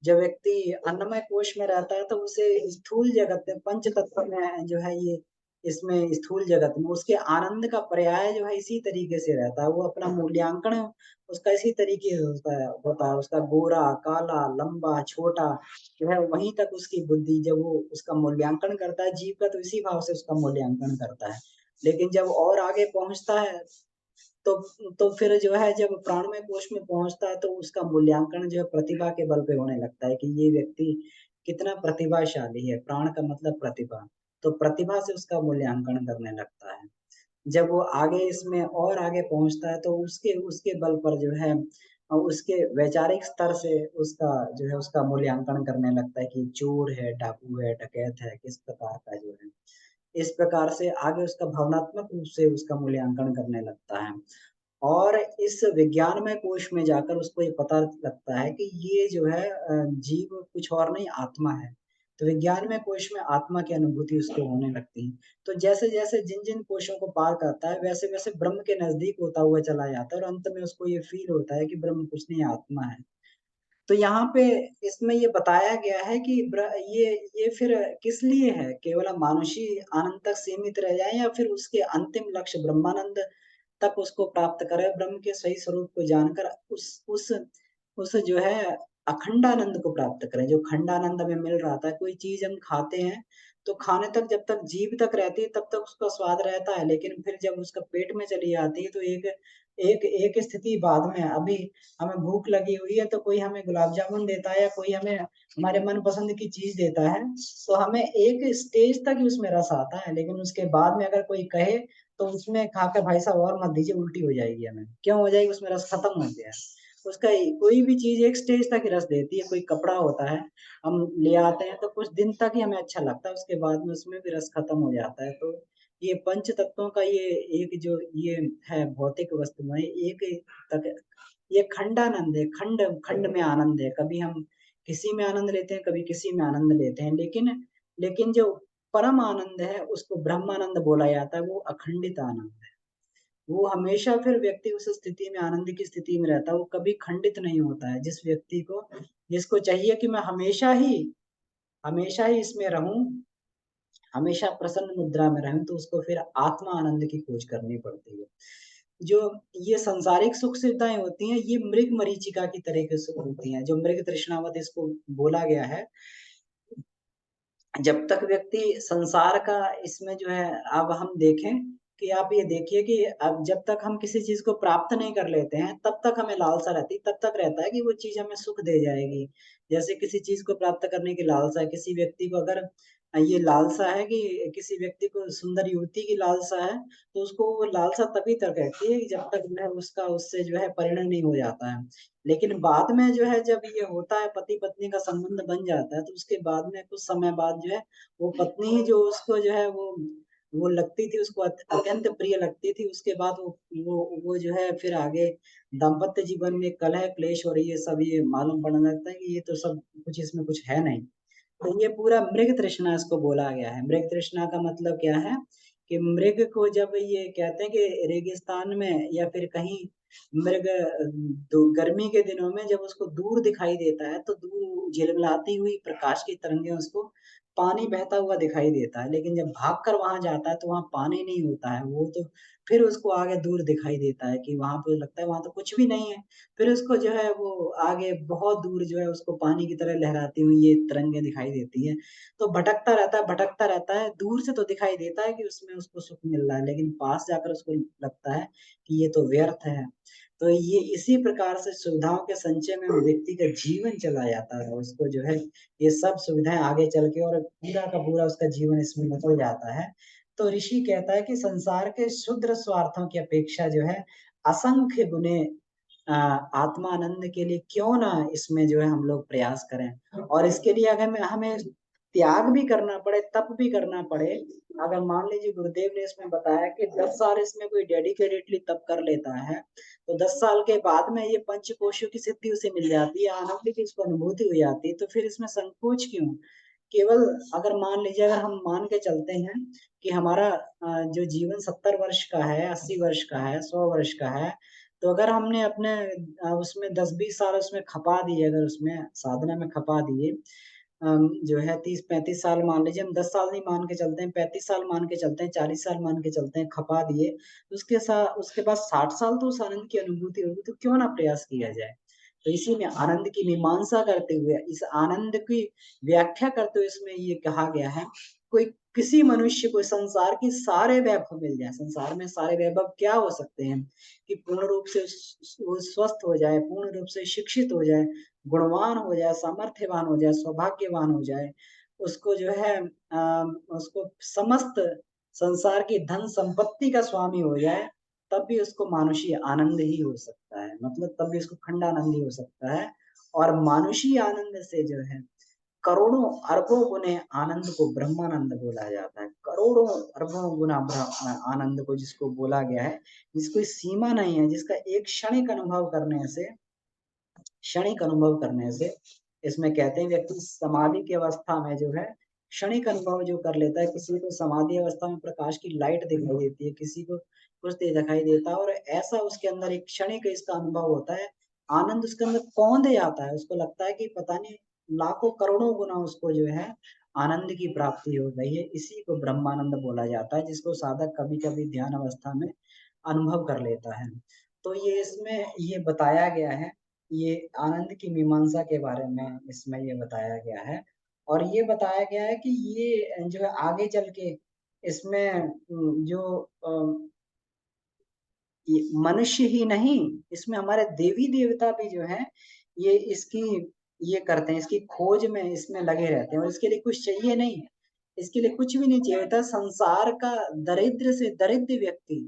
जब व्यक्ति अन्नमय कोश में रहता है, तो उसे स्थूल जगत में, पंच तत्व में जो है ये, इसमें स्थूल जगत में उसके आनंद का पर्याय जो है इसी तरीके से रहता है। वो अपना मूल्यांकन उसका इसी तरीके से होता है। उसका गोरा, काला, लंबा, छोटा जो है, वहीं तक उसकी बुद्धि, जब वो उसका मूल्यांकन करता है जीव का, तो इसी भाव से उसका मूल्यांकन करता है। लेकिन जब और आगे पहुंचता है, तो तो फिर जो है जब प्राणमय कोश में पहुंचता है, तो उसका मूल्यांकन जो है प्रतिभा के बल पे होने लगता है कि ये व्यक्ति कितना प्रतिभाशाली है। प्राण का मतलब प्रतिभा, तो प्रतिभा से उसका मूल्यांकन करने लगता है। जब वो आगे इसमें और आगे पहुंचता है, तो उसके उसके बल पर जो है उसके वैचारिक स्तर से उसका जो है उसका मूल्यांकन करने लगता है कि चोर है, डाकू है, डकैत है, किस प्रकार का जो है। इस प्रकार से आगे उसका भावनात्मक रूप से उसका मूल्यांकन करने लगता है। और इस विज्ञानमय कोश में जाकर उसको ये पता लगता है कि ये जो है जीव कुछ और नहीं, आत्मा है। तो विज्ञानमय कोश में आत्मा की अनुभूति उसको होने लगती है। तो जैसे-जैसे जिन-जिन कोशों को पार करता है, वैसे-वैसे ब्रह्म के नज़दीक होता हुआ चला जाता है, और अंत में उसको ये फ़ील होता है कि ब्रह्म कुछ नहीं, आत्मा है। तो यहाँ पे इसमें ये बताया गया है कि ये फिर किस लिए है? केवल मानुषी आनंद तक सीमित रह जाए, या फिर उसके अंतिम लक्ष्य ब्रह्मानंद तक उसको प्राप्त करे, ब्रह्म के सही स्वरूप को जानकर उस जो है अखंडानंद को प्राप्त करें, जो खंडानंद हमें मिल रहा था। कोई चीज़ हम खाते हैं, तो खाने तक जब तक जीभ तक रहती है, तब तक उसका स्वाद रहता है, लेकिन फिर जब उसका पेट में चली जाती है, तो एक
एक एक स्थिति बाद में, अभी हमें भूख लगी हुई है तो कोई हमें गुलाब जामुन देता है या कोई हमें हमारे मनपसंद की चीज देता है, तो हमें एक स्टेज तक ही उसमें रस आता है, लेकिन उसके बाद में अगर कोई कहे तो उसमें खाकर भाई साहब और मत दीजिए, उल्टी हो जाएगी हमें। क्यों हो जाएगी? उसमें रस खत्म हो गया है। उसका कोई भी चीज एक स्टेज तक ही रस देती है। कोई कपड़ा होता है, हम ले आते हैं तो कुछ दिन तक ही हमें अच्छा लगता है, उसके बाद में उसमें भी रस खत्म हो जाता है। तो ये पंच तत्वों का ये एक जो ये है भौतिक वस्तु में एक तक, ये खंडानंद है, खंड खंड में आनंद है। कभी हम किसी में आनंद लेते हैं, कभी किसी में आनंद लेते हैं, लेकिन लेकिन जो परम आनंद है उसको ब्रह्मानंद बोला जाता है, वो अखंडित आनंद है। वो हमेशा फिर व्यक्ति उस स्थिति में, आनंद की स्थिति में रहता है, वो कभी खंडित नहीं होता है। जिस व्यक्ति को, जिसको चाहिए कि मैं हमेशा ही इसमें रहूं, हमेशा प्रसन्न मुद्रा में रहूं, तो उसको फिर आत्मा आनंद की खोज करनी पड़ती है। जो ये सांसारिक सुख सुविधाएं होती हैं, ये मृग मरीचिका की तरह के सुख होती हैं, जो मृग तृष्णावत इसको बोला गया है। जब तक व्यक्ति संसार का इसमें जो है, अब हम देखें कि आप ये देखिए कि अब जब तक हम किसी चीज को प्राप्त नहीं कर लेते हैं, तब तक हमें लालसा रहती, तब तक रहता है कि वो चीज हमें सुख दे जाएगी। जैसे किसी चीज को प्राप्त करने की लालसा है, किसी व्यक्ति को अगर ये लालसा है कि किसी व्यक्ति को सुंदर युवती की लालसा है, तो उसको वो लालसा तभी तक रहती है कि जब तक जो है उसका उससे जो है परिणय नहीं हो जाता है। लेकिन बाद में जो है, जब ये होता है पति पत्नी का संबंध बन जाता है, तो उसके बाद में कुछ समय बाद जो है वो पत्नी ही जो उसको जो है वो लगती थी, उसको अत्यंत प्रिय लगती थी। उसके बाद वो जो है फिर आगे दाम्पत्य जीवन में कलह क्लेश और ये सब ये मालूम पड़ने लगता है कि ये तो सब कुछ, इसमें कुछ है नहीं। तो ये पूरा मृग तृष्णा इसको बोला गया है। मृग तृष्णा का मतलब क्या है कि मृग को जब ये कहते हैं कि रेगिस्तान में या फिर कहीं मृग गर्मी के दिनों में जब उसको दूर दिखाई देता है, तो दूर झिलमिलाती हुई प्रकाश की तरंगें उसको पानी बहता हुआ दिखाई देता है, लेकिन जब भाग कर वहां जाता है तो वहां पानी नहीं होता है, वो तो फिर उसको आगे दूर दिखाई देता है कि वहां पे लगता है वहां तो कुछ भी नहीं है। फिर उसको जो है वो आगे बहुत दूर जो है उसको पानी की तरह लहराती हुई ये तरंगे दिखाई देती है। तो भटकता रहता है, दूर से तो दिखाई देता है कि उसमें उसको सुख मिल रहा है, लेकिन पास जाकर उसको लगता है कि ये तो व्यर्थ है। तो ये इसी प्रकार से सुविधाओं के संचय में व्यक्ति का जीवन चला जाता है, उसको जो है ये सब सुविधाएं आगे चल के और पूरा का पूरा उसका जीवन इसमें निकल जाता है। तो ऋषि कहता है कि संसार के क्षुद्र स्वार्थों की अपेक्षा जो है असंख्य गुने आत्मानंद के लिए क्यों ना इसमें जो है हम लोग प्रयास करें। और इसके लिए अगर हमें हमें त्याग भी करना पड़े, तप भी करना पड़े। अगर मान लीजिए गुरुदेव ने इसमें बताया कि 10 साल इसमें कोई डेडिकेटेडली तप कर लेता है, तो 10 साल के बाद में ये पंच कोशों की सिद्धि उसे मिल जाती है, आनंद की उसको अनुभूति हो जाती है, तो फिर इसमें संकोच क्यों? केवल अगर मान लीजिए, अगर हम मान के चलते हैं कि हमारा जो जीवन 70 वर्ष का है, 80 वर्ष का है, 100 वर्ष का है, तो अगर हमने अपने उसमें 10-20 साल उसमें खपा दिए, अगर उसमें साधना में खपा दिए, जो है 30-35 साल मान लीजिए, हम 10 साल नहीं मान के चलते हैं, 35 साल मान के चलते हैं, 40 साल मान के चलते हैं, खपा दिए, तो उसके साथ उसके बाद 60 साल तो उस आनंद की अनुभूति होगी, तो क्यों ना प्रयास किया जाए। तो इसी में आनंद की मीमांसा करते हुए, इस आनंद की व्याख्या करते हुए इसमें ये कहा गया है, कोई किसी मनुष्य को संसार की सारे वैभव मिल जाए, संसार में सारे वैभव क्या हो सकते हैं कि पूर्ण रूप से वो स्वस्थ हो जाए, पूर्ण रूप से शिक्षित हो जाए, गुणवान हो जाए, सामर्थ्यवान हो जाए, सौभाग्यवान हो जाए, उसको जो है उसको समस्त संसार की धन संपत्ति का स्वामी हो जाए, तब भी उसको मानुषी आनंद ही हो सकता है, मतलब तब भी उसको खंडानंद ही हो सकता है। और मानुषी आनंद से जो है करोड़ों अरबों गुने आनंद को ब्रह्मानंद बोला जाता है। करोड़ों अरबों गुना आनंद को जिसको बोला गया है, जिसको सीमा नहीं है, जिसका एक क्षणिक अनुभव करने से, इसमें कहते हैं व्यक्ति समाधि की अवस्था में जो है क्षणिक अनुभव जो कर लेता है, किसी को समाधि अवस्था में प्रकाश की लाइट दिखाई देती है, किसी को कुछ दिखाई देता है, और ऐसा उसके अंदर एक क्षणिक इसका अनुभव होता है, आनंद उसके अंदर कौंध जाता है, उसको लगता है कि पता नहीं लाखों करोड़ों गुना उसको जो है आनंद की प्राप्ति हो गई है। इसी को ब्रह्मानंद बोला जाता है, जिसको साधक कभी कभी ध्यान अवस्था में अनुभव कर लेता है। तो ये इसमें ये बताया गया है, ये आनंद की मीमांसा के बारे में इसमें ये बताया गया है। और ये बताया गया है कि ये जो है आगे चल के इसमें जो मनुष्य ही नहीं, इसमें हमारे देवी देवता भी जो है ये इसकी ये करते हैं, इसकी खोज में इसमें लगे रहते हैं, और इसके लिए कुछ चाहिए नहीं, इसके लिए कुछ भी नहीं चाहिए होता। संसार का दरिद्र से दरिद्र व्यक्ति,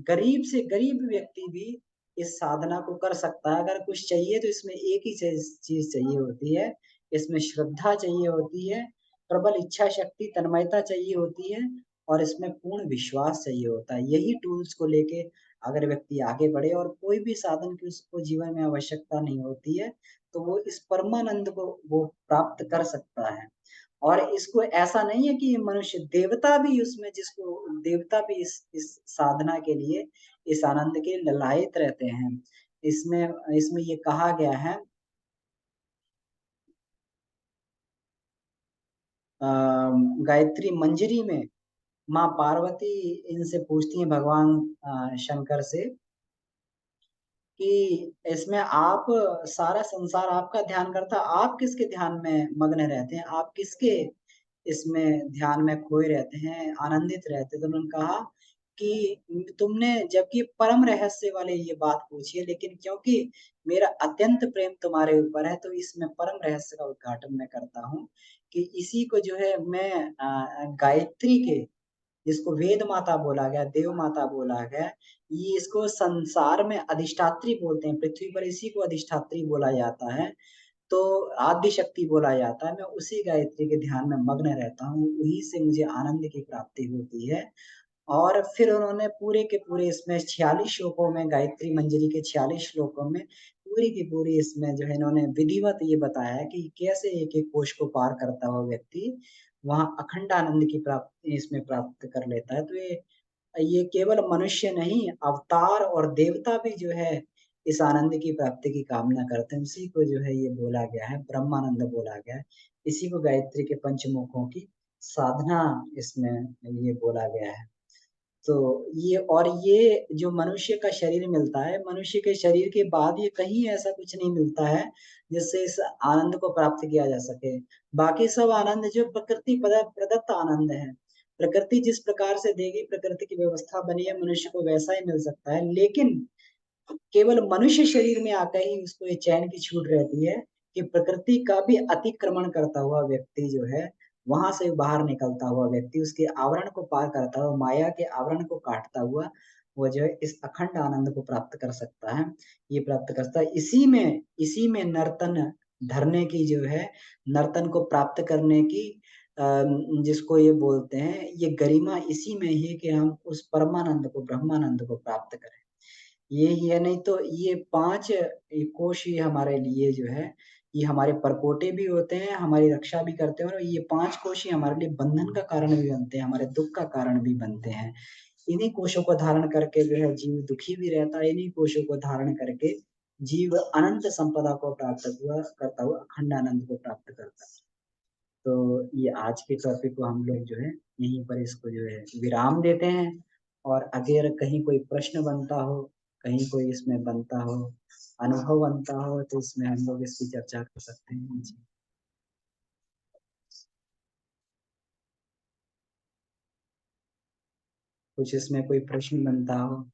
गरीब से गरीब व्यक्ति भी इस साधना को कर सकता है। अगर कुछ चाहिए तो इसमें एक ही चीज चाहिए होती है, इसमें श्रद्धा चाहिए होती है, प्रबल इच्छा शक्ति तन्मयता चाहिए होती है, और इसमें पूर्ण विश्वास चाहिए होता है। यही टूल्स को लेके अगर व्यक्ति आगे बढ़े, और कोई भी साधन की उसको जीवन में आवश्यकता नहीं होती है, तो वो इस परमानंद को वो प्राप्त कर सकता है। और इसको ऐसा नहीं है कि मनुष्य, देवता भी उसमें, जिसको देवता भी इस साधना के लिए, इस आनंद के लिए ललायत रहते हैं। इसमें इसमें ये कहा गया है, गायत्री मंजरी में माँ पार्वती इनसे पूछती हैं भगवान शंकर से कि इसमें आप, सारा संसार आपका ध्यान करता, आप किसके ध्यान में मग्न रहते हैं, आप किसके इसमें ध्यान में खोए रहते हैं, आनंदित रहते हैं। तो उन्होंने कहा कि तुमने जबकि परम रहस्य वाले ये बात पूछी है, लेकिन क्योंकि मेरा अत्यंत प्रेम तुम्हारे ऊपर है, तो इसमें परम रहस्य का उद्घाटन मैं करता हूँ कि इसी को जो है मैं गायत्री के, जिसको वेद माता बोला गया, देव माता बोला गया, ये इसको संसार में अधिष्ठात्री बोलते हैं, पृथ्वी पर इसी को अधिष्ठात्री बोला जाता है, तो आदि शक्ति बोला जाता है। मैं उसी गायत्री के ध्यान में मग्न रहता हूँ, वहीं से मुझे आनंद की प्राप्ति होती है। और फिर उन्होंने पूरे के पूरे इसमें 46 श्लोकों में, गायत्री मंजरी के 46 श्लोकों में पूरी की पूरी इसमें जो है इन्होंने विधिवत ये बताया है कि कैसे एक एक कोश को पार करता हुआ व्यक्ति वहां अखंड आनंद की प्राप्ति इसमें प्राप्त कर लेता है। तो ये केवल मनुष्य नहीं, अवतार और देवता भी जो है इस आनंद की प्राप्ति की कामना करते हैं। उसी को जो है ये बोला गया है, ब्रह्मानंद बोला गया है। इसी को गायत्री के पंचमुखों की साधना इसमें ये बोला गया है। तो ये, और ये जो मनुष्य का शरीर मिलता है, मनुष्य के शरीर के बाद ये कहीं ऐसा कुछ नहीं मिलता है जिससे इस आनंद को प्राप्त किया जा सके। बाकी सब आनंद जो प्रकृति प्रदत्त आनंद है, प्रकृति जिस प्रकार से देगी, प्रकृति की व्यवस्था बनी है, मनुष्य को वैसा ही मिल सकता है। लेकिन केवल मनुष्य शरीर में आकर ही उसको ये चैन की छूट रहती है कि प्रकृति का भी अतिक्रमण करता हुआ व्यक्ति जो है, वहां से बाहर निकलता हुआ व्यक्ति, उसके आवरण को पार करता हुआ, माया के आवरण को काटता हुआ, वो जो है इस अखंड आनंद को प्राप्त कर सकता है। ये प्राप्त करता है, इसी में नर्तन धरने की जो है, नर्तन को प्राप्त करने की जिसको ये बोलते हैं, ये गरिमा इसी में ही कि हम उस परमानंद को, ब्रह्मानंद को प्राप्त करें। ये ही है, नहीं तो ये 5 कोश ही हमारे लिए जो है, ये हमारे परपोटे भी होते हैं, हमारी रक्षा भी करते हैं, और ये 5 कोश ही हमारे लिए बंधन का कारण भी बनते हैं, हमारे दुख का कारण भी बनते हैं। इन्हीं कोशों को धारण करके जो है जीव दुखी भी रहता है, इन्हीं कोशों को धारण करके जीव अनंत संपदा को प्राप्त हुआ करता हुआ अखंड आनंद को प्राप्त करता है। तो ये आज के टॉपिक को हम लोग जो है यहीं पर इसको जो है विराम देते हैं। और अगर कहीं कोई प्रश्न बनता हो, कहीं कोई इसमें बनता हो, अनुभव बनता हो, तो इसमें हम लोग इसकी चर्चा कर सकते हैं जी। कुछ इसमें कोई प्रश्न बनता हो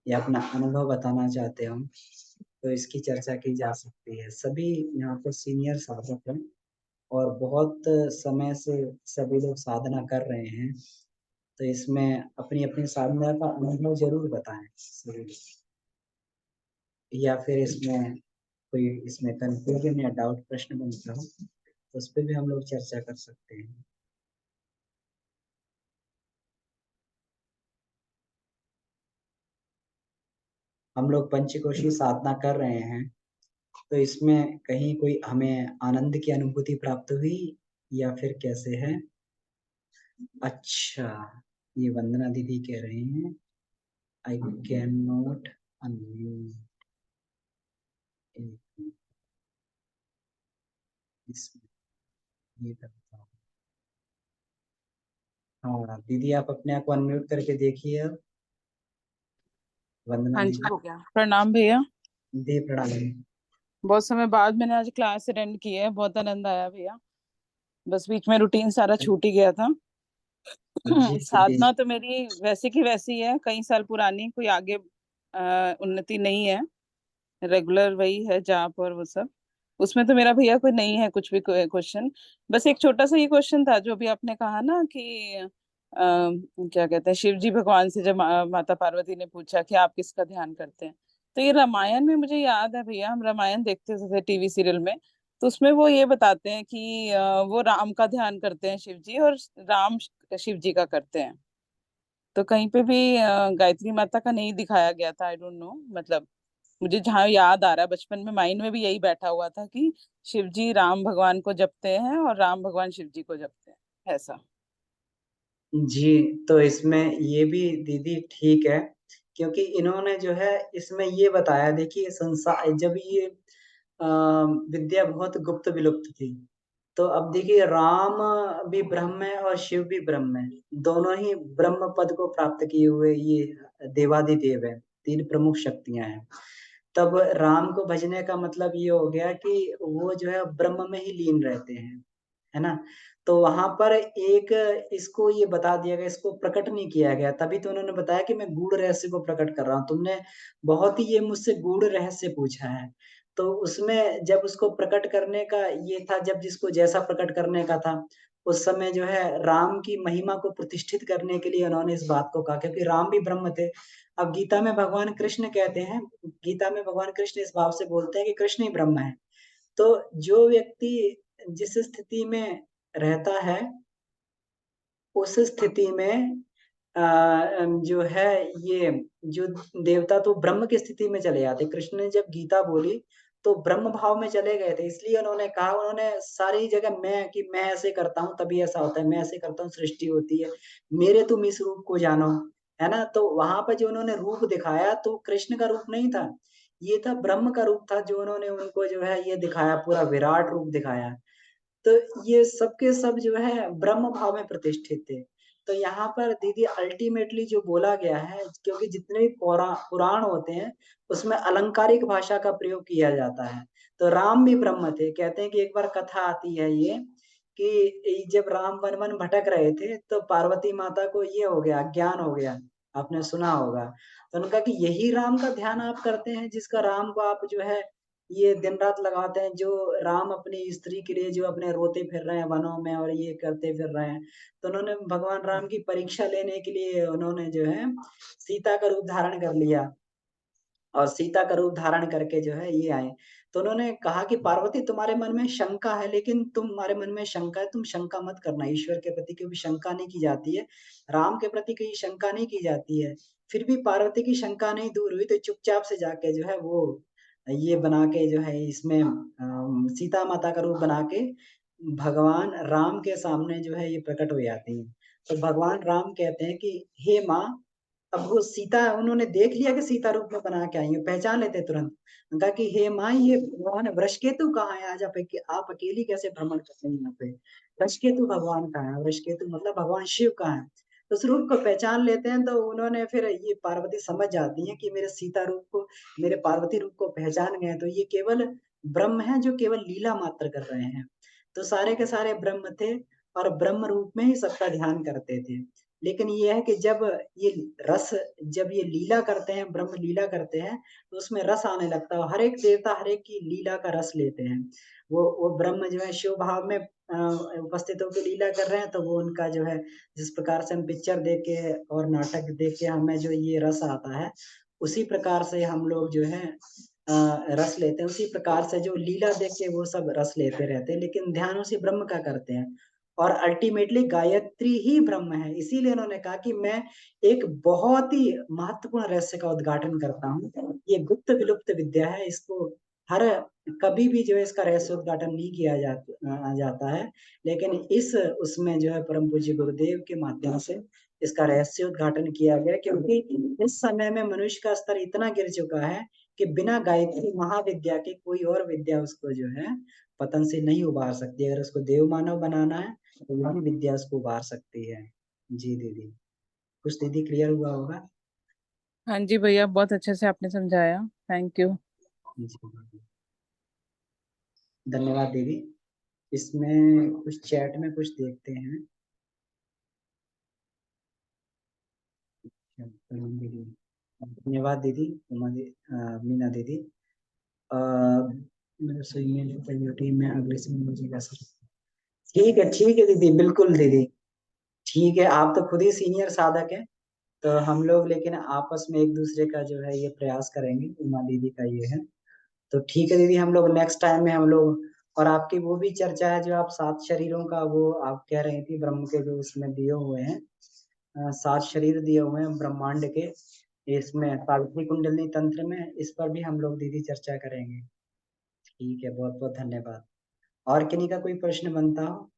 या अपना अनुभव बताना चाहते हो, तो इसकी चर्चा की जा सकती है। सभी यहाँ पर सीनियर साधक हैं और बहुत समय से सभी लोग साधना कर रहे हैं, तो इसमें अपनी अपनी साधना का अनुभव जरूर बताएं सभी लोग। या फिर इसमें कोई इसमें कंफ्यूजन या डाउट प्रश्न बनता हो, तो उस पर भी हम लोग चर्चा कर सकते हैं। हम लोग पंचकोशी साधना कर रहे हैं, तो इसमें कहीं कोई हमें आनंद की अनुभूति प्राप्त हुई या फिर कैसे है? अच्छा, ये वंदना दीदी कह रही हैं आई कैन नॉट अनम्यूट, इसमें ये करता हूँ। हाँ दीदी, आप अपने आप को अनम्यूट करके देखिए अब। वंदना
हाँ जी,
दीदी,
हो गया। प्रणाम भैया।
दे प्रणाम।
बहुत समय बाद मैंने आज क्लास अटेंड की है, बहुत आनंद आया भैया। बस बीच में रूटीन सारा छूट ही गया था।
जी दीदी।
साधना तो मेरी वैसे की वैसी है, कई साल पुरानी, कोई आगे उन्नति नहीं है, रेगुलर वही है जाप और वो सब। उसमें तो मेरा भैया कोई नहीं है कुछ भी क्वेश्चन। बस एक छोटा सा ये क्वेश्चन था जो अभी आपने कहा ना कि क्या कहते हैं, शिव जी भगवान से जब माता पार्वती ने पूछा कि आप किसका ध्यान करते हैं, तो ये रामायण में मुझे याद है भैया, हम रामायण देखते थे टीवी सीरियल में, तो उसमें वो ये बताते हैं कि वो राम का ध्यान करते हैं शिव जी, और राम शिव जी का करते हैं। तो कहीं पे भी गायत्री माता का नहीं दिखाया गया था, आई डोंट नो, मतलब मुझे जहाँ याद आ रहा है बचपन में माइंड में भी यही बैठा हुआ था कि शिव जी राम भगवान को जपते हैं और राम भगवान शिव जी को जपते हैं, ऐसा।
जी, तो इसमें ये भी दीदी ठीक है, क्योंकि इन्होंने जो है इसमें ये बताया, देखिए संसार जब ये विद्या बहुत गुप्त विलुप्त थी, तो अब देखिए राम भी ब्रह्म है और शिव भी ब्रह्म है, दोनों ही ब्रह्म पद को प्राप्त किए हुए ये देवादिदेव है, तीन प्रमुख शक्तियां हैं। तब राम को भजने का मतलब ये हो गया कि वो जो है ब्रह्म में ही लीन रहते हैं, है ना? तो वहां पर एक इसको ये बता दिया गया, इसको प्रकट नहीं किया गया, तभी तो उन्होंने बताया कि मैं गूढ़ रहस्य को प्रकट कर रहा हूँ, तुमने बहुत ही ये मुझसे गूढ़ रहस्य पूछा है। तो उसमें जब उसको प्रकट करने का ये था, जब जिसको जैसा प्रकट करने का था, उस समय जो है राम की महिमा को प्रतिष्ठित करने के लिए उन्होंने इस बात को कहा, क्योंकि राम भी ब्रह्म थे। अब गीता में भगवान कृष्ण कहते हैं, गीता में भगवान कृष्ण इस भाव से बोलते हैं कि कृष्ण ही ब्रह्म है। तो जो व्यक्ति जिस स्थिति में रहता है, उस स्थिति में जो है ये जो देवता तो ब्रह्म की स्थिति में चले जाते। कृष्ण ने जब गीता बोली तो ब्रह्म भाव में चले गए थे, इसलिए उन्होंने कहा, उन्होंने सारी जगह मैं कि मैं ऐसे करता हूँ तभी ऐसा होता है, मैं ऐसे करता हूँ सृष्टि होती है, मेरे तुम इस रूप को जानो, है ना? तो वहां पर जो उन्होंने रूप दिखाया तो कृष्ण का रूप नहीं था, ये था ब्रह्म का रूप था, जो उन्होंने उनको जो है ये दिखाया, पूरा विराट रूप दिखाया। तो ये सब के सब जो है ब्रह्म भाव में प्रतिष्ठित थे। तो यहाँ पर दीदी अल्टीमेटली जो बोला गया है, क्योंकि जितने भी पुराण होते हैं उसमें अलंकारिक भाषा का प्रयोग किया जाता है। तो राम भी ब्रह्म थे, कहते हैं कि एक बार कथा आती है ये कि जब राम वन वन भटक रहे थे तो पार्वती माता को ये हो गया, ज्ञान हो गया, आपने सुना होगा। तो उनका कि यही राम का ध्यान आप करते हैं, जिसका राम को आप जो है ये दिन रात लगाते हैं, जो राम अपनी स्त्री के लिए जो अपने रोते फिर रहे हैं वनों में और ये करते फिर रहे हैं। तो उन्होंने भगवान राम की परीक्षा लेने के लिए उन्होंने जो है सीता का रूप धारण कर लिया, और सीता का रूप धारण करके जो है ये आए। तो उन्होंने कहा कि पार्वती तुम्हारे मन में शंका है, लेकिन तुम्हारे मन में शंका है, तुम शंका मत करना, ईश्वर के प्रति कभी शंका नहीं की जाती है, राम के प्रति कहीं शंका नहीं की जाती है। फिर भी पार्वती की शंका नहीं दूर हुई, तो चुपचाप से जाके जो है वो ये बना के जो है इसमें सीता माता का रूप बना के भगवान राम के सामने जो है ये प्रकट हो जाती है। तो भगवान राम कहते हैं कि हे माँ, अब वो सीता उन्होंने देख लिया कि सीता रूप में बना के आई है, पहचान लेते तुरंत। कहा कि हे माँ, ये भगवान वृषकेतु कहाँ है, आज आप अकेली कैसे भ्रमण कर रही हैं यहाँ पे? वृषकेतु भगवान कहाँ है? वृषकेतु मतलब भगवान शिव कहाँ है? तो उस रूप को पहचान लेते हैं, तो उन्होंने फिर ये पार्वती समझ जाती है कि मेरे सीता रूप को, मेरे पार्वती रूप को पहचान गए, तो ये केवल ब्रह्म है जो केवल लीला मात्र कर रहे हैं। तो सारे के सारे ब्रह्म थे और ब्रह्म रूप में ही सबका ध्यान करते थे। लेकिन ये है कि ये रस जब ये लीला करते हैं, ब्रह्म लीला करते हैं, तो उसमें रस आने लगता है, हर एक देवता हर एक की लीला का रस लेते हैं। वो ब्रह्म जो है शिव भाव में उपस्थित होकर लीला कर रहे हैं, तो वो उनका जो है जिस प्रकार से हम पिक्चर देख के और नाटक देख के हमें जो ये रस आता है, उसी प्रकार से हम लोग जो है रस लेते हैं, उसी प्रकार से जो लीला देख के वो सब रस लेते रहते हैं, लेकिन ध्यान उसी ब्रह्म का करते हैं। और अल्टीमेटली गायत्री ही ब्रह्म है, इसीलिए उन्होंने कहा कि मैं एक बहुत ही महत्वपूर्ण रहस्य का उद्घाटन करता हूँ, ये गुप्त विलुप्त विद्या है, इसको हर कभी भी जो है इसका रहस्य उद्घाटन नहीं किया जाता है, लेकिन इस उसमें जो है परम पूज्य गुरुदेव के माध्यम से इसका रहस्य उद्घाटन किया गया, क्योंकि इस समय में मनुष्य का स्तर इतना गिर चुका है कि बिना गायत्री महाविद्या के कोई और विद्या उसको जो है पतन से नहीं उबार सकती। अगर उसको देव मानव बनाना है तो वही विद्या उसको उबार सकती है। जी दीदी, कुछ दीदी क्लियर हुआ होगा?
हाँ जी भैया, बहुत अच्छे से आपने समझाया, थैंक यू।
जी, धन्यवाद दीदी। इसमें कुछ चैट में कुछ देखते हैं। धन्यवाद दीदी, मीना दीदी। मेरे से ईमेल प्रायोरिटी में अगले से मुझे कैसे, ठीक है दीदी, बिल्कुल दीदी, ठीक है। आप तो खुद ही सीनियर साधक हैं, तो हम लोग लेकिन आपस में एक दूसरे का जो है ये प्रयास करेंगे, उमा दीदी का ये है। तो ठीक है दीदी, हम लोग नेक्स्ट टाइम में हम लोग, और आपकी वो भी चर्चा है जो आप 7 शरीरों का वो आप कह रही थी, ब्रह्म के जो उसमें दिए हुए हैं, 7 शरीर दिए हुए हैं ब्रह्मांड के, इसमें सावित्री कुंडलिनी तंत्र में, इस पर भी हम लोग दीदी चर्चा करेंगे। ठीक है, बहुत बहुत धन्यवाद। और किन्हीं का कोई प्रश्न बनता हो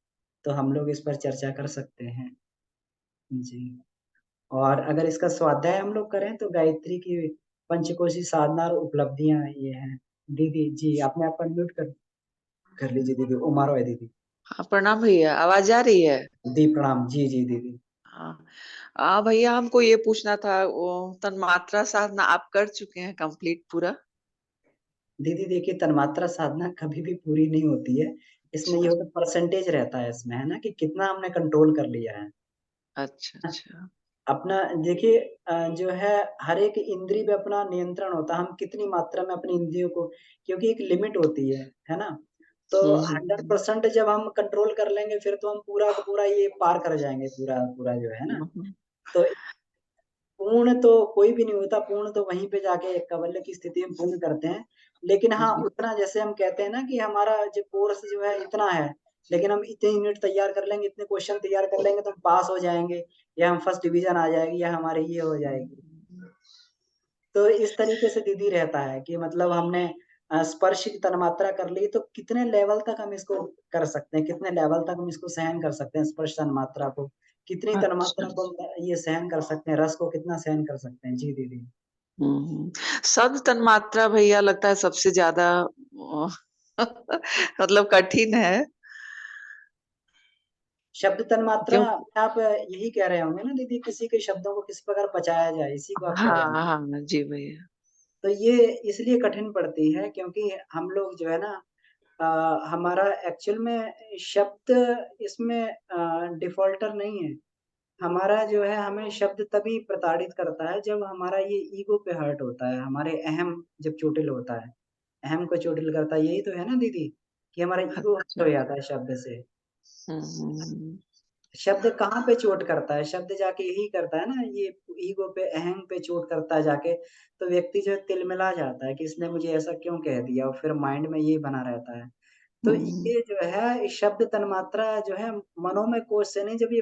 तो हम लोग इस पर चर्चा कर सकते हैं जी। और अगर इसका स्वाध्याय हम लोग करें तो गायत्री की पंचकोशी साधना और उपलब्धियां ये हैं। दीदी जी, आपने आप म्यूट कर लीजिए दीदी, उमा रॉय दीदी।
हाँ, प्रणाम भैया, आवाज आ रही है?
दी प्रणाम, जी जी दीदी।
हाँ। भैया हमको ये पूछना था, वो तन्मात्रा साधना आप कर चुके हैं कंप्लीट पूरा?
दीदी देखिए, तन्मात्रा साधना कभी भी पूरी नहीं होती है, इसमें ये
अच्छा
होता परसेंटेज रहता है इसमें, है ना, कि कितना हमने कंट्रोल कर लिया है।
अच्छा अच्छा।
अपना देखिए, जो है हर एक इंद्रिय पे अपना नियंत्रण होता है, हम कितनी मात्रा में अपनी इंद्रियों को, क्योंकि एक लिमिट होती है ना। तो
हम्म
100% जब हम कंट्रोल कर लेंगे फिर तो हम पूरा का पूरा ये पार कर जाएंगे, पूरा पूरा जो है ना।
हम्म
तो पूर्ण तो कोई भी नहीं होता, पूर्ण तो वहीं पे जाके कवल्य की स्थिति में पूर्ण करते हैं। लेकिन हाँ,
जी
उतना जैसे हम कहते हैं ना कि हमारा जो कोर्स जो है इतना है, लेकिन हम इतने यूनिट तैयार कर लेंगे, इतने क्वेश्चन तैयार कर लेंगे तो हम पास हो जाएंगे, या हम फर्स्ट डिवीजन आ जाएगी, या हमारे ये हो जाएगी। तो इस तरीके से दीदी रहता है कि मतलब हमने स्पर्श की तन्मात्रा कर ली, तो कितने लेवल तक हम इसको कर सकते हैं, कितने लेवल तक हम इसको सहन कर सकते हैं, स्पर्श तन्मात्रा को कितनी
अच्छा।
तन्मात्रा को ये सहन कर सकते हैं, रस को कितना सहन कर सकते हैं। जी दीदी।
हम्म शब्द तन्मात्रा भैया लगता है सबसे ज्यादा मतलब कठिन है।
शब्द तन्मात्रा
क्यों?
में आप यही कह रहे होंगे ना दीदी, किसी के शब्दों को किस प्रकार पचाया जाए, इसी को आप कह रहे
हाँ
होंगे।
हाँ जी भैया।
तो ये इसलिए कठिन पड़ती है क्योंकि हम लोग जो है ना, हमारा एक्चुअल में शब्द इसमें डिफॉल्टर नहीं है। हमारा जो है, हमें शब्द तभी प्रताड़ित करता है जब हमारा ये ईगो पे हर्ट होता है, हमारे अहम जब चोटिल होता है, अहम को चोटिल करता है, यही तो है ना दीदी, कि हमारा ईगो हर्ट
अच्छा।
हो जाता है शब्द से।
हम्म
शब्द कहाँ पे चोट करता है, शब्द जाके यही करता है ना, ये ईगो पे, अहम पे चोट करता है जाके। तो व्यक्ति जो है तिलमिला जाता है कि इसने मुझे ऐसा क्यों कह दिया, और फिर माइंड में ये बना रहता है। तो
हम्म
ये जो है शब्द तन्मात्रा जो है मनोमय कोश से नहीं, जब ये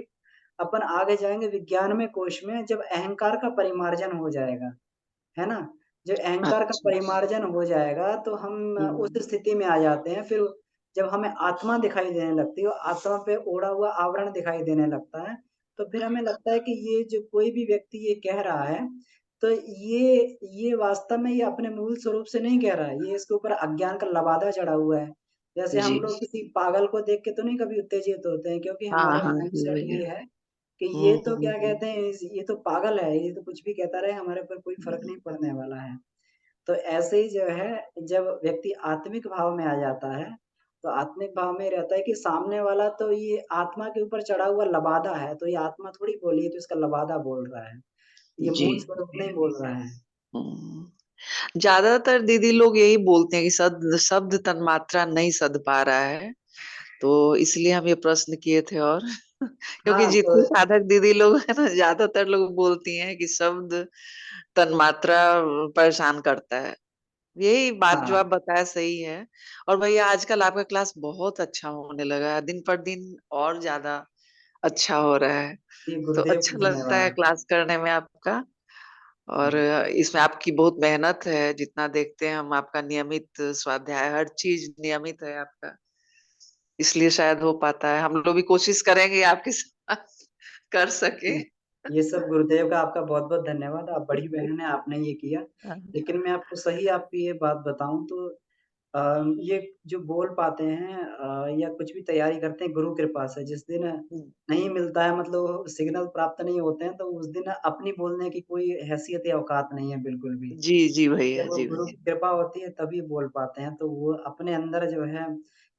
अपन आगे जाएंगे विज्ञानमय कोश में, जब अहंकार का परिमार्जन हो जाएगा, है ना, जब अहंकार का
अच्छा।
परिमार्जन हो जाएगा तो हम उस
हम्म
स्थिति में आ जाते हैं। फिर जब हमें आत्मा दिखाई देने लगती है, आत्मा पे ओढ़ा हुआ आवरण दिखाई देने लगता है, तो फिर हमें लगता है कि ये जो कोई भी व्यक्ति ये कह रहा है, तो ये वास्तव में ये अपने मूल स्वरूप से नहीं कह रहा है, ये इसके ऊपर अज्ञान का लबादा चढ़ा हुआ है। जैसे हम
जी।
लोग किसी पागल को देख के तो नहीं कभी उत्तेजित होते हैं, क्योंकि
हाँ
हमारा
हाँ जी
माइंडसेट
भैया।
ये है कि ये तो क्या
हम्म
कहते हैं, ये तो पागल है, ये तो कुछ भी कहता रहे, हमारे पर कोई फर्क नहीं पड़ने वाला है। तो ऐसे ही जो है, जब व्यक्ति आत्मिक भाव में आ जाता है, तो आत्मिक भाव में रहता है कि सामने वाला तो ये आत्मा के ऊपर चढ़ा हुआ लबादा है, तो ये आत्मा थोड़ी बोली है, तो इसका लबादा बोल रहा है, ये
जी।
मूल स्वरूप नहीं बोल रहा है।
हम्म ज्यादातर दीदी लोग यही बोलते हैं कि शब्द शब्द तन्मात्रा नहीं सध पा रहा है, तो इसलिए हम ये प्रश्न किए थे। और क्योंकि
हाँ तो
जितने साधक दीदी लोग है ना, ज्यादातर लोग बोलती हैं कि शब्द तन्मात्रा परेशान करता है। यही बात जो आप
हाँ,
बताया सही है। और भैया आजकल आपका क्लास बहुत अच्छा होने लगा है, दिन पर दिन और ज्यादा अच्छा हो रहा है।
ये
तो
गुरुदेव
अच्छा
को
लगता है
धन्यवाद।
क्लास करने में आपका। और इसमें आपकी बहुत मेहनत है, जितना देखते हैं हम आपका नियमित स्वाध्याय, हर चीज नियमित है आपका, इसलिए शायद हो पाता है। हम लोग भी कोशिश करेंगे आपके साथ कर सके।
ये सब गुरुदेव का आपका बहुत-बहुत धन्यवाद। आप बड़ी बहन हैं, आपने ये किया। लेकिन मैं आपको सही आपकी ये बात बताऊँ तो ये जो बोल पाते हैं या कुछ भी तैयारी करते हैं गुरु कृपा से। जिस दिन नहीं मिलता है, मतलब सिग्नल प्राप्त नहीं होते हैं, तो उस दिन अपनी बोलने की कोई हैसियत या औकात नहीं है बिल्कुल भी।
जी जी भैया,
जब वो
जी
गुरु
भैया।
की कृपा होती है तभी बोल पाते हैं, तो वो अपने अंदर जो है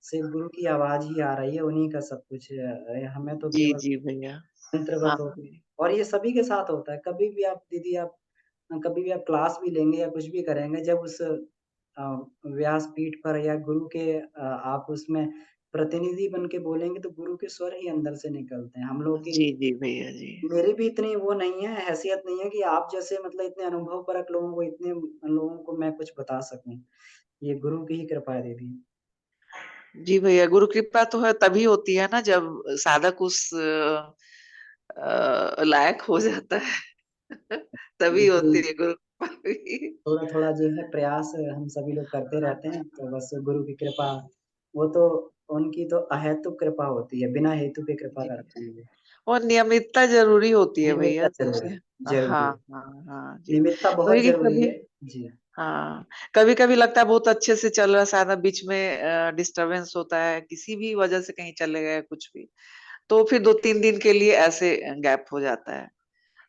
सिर्फ गुरु की आवाज़ ही आ रही है, उन्हीं का सब कुछ है। हमें तो
जी
केवल
जी भैया।
यंत्रवत
हाँ
होके, और ये सभी के साथ होता है। कभी भी आप दीदी आप कभी भी आप क्लास भी लेंगे या कुछ भी करेंगे, जब उस व्यासपीठ पर या गुरु के आप उसमें प्रतिनिधि बन के बोलेंगे तो गुरु के स्वर ही अंदर से निकलते हैं। हम लोग की
जी जी भैया जी।
मेरी भी इतनी वो नहीं है, हैसियत नहीं है कि आप जैसे मतलब इतने अनुभवपरक लोगों को, इतने लोगों को मैं कुछ बता सकूँ। ये गुरु की ही कृपा है दीदी।
जी भैया, गुरु कृपा तो है तभी होती है ना जब साधक उस लायक हो जाता है तभी
बिल्कुल,
होती है गुरु कृपा भी।
थोड़ा-थोड़ा जो है प्रयास हम सभी लोग करते रहते हैं, तो बस गुरु की कृपा, वो तो उनकी तो अहेतुक कृपा होती है, बिना हेतु के कृपा
जी
करते हैं वो।
और नियमितता जरूरी होती है
निमित्ता
भैया
ज़रूरी
जैसे।
है,
हाँ
ज़रूरी है।
हाँ हाँ जी।
निमित्ता बहुत
वही
ज़रूरी
कभी,
है। जी।
हाँ कभी कभी लगता है बहुत अच्छे से चल रहा है, साधा बीच में डिस्टरबेंस होता है, किसी भी वजह से कहीं चले गए कुछ भी, तो फिर 2-3 दिन के लिए ऐसे गैप हो जाता है,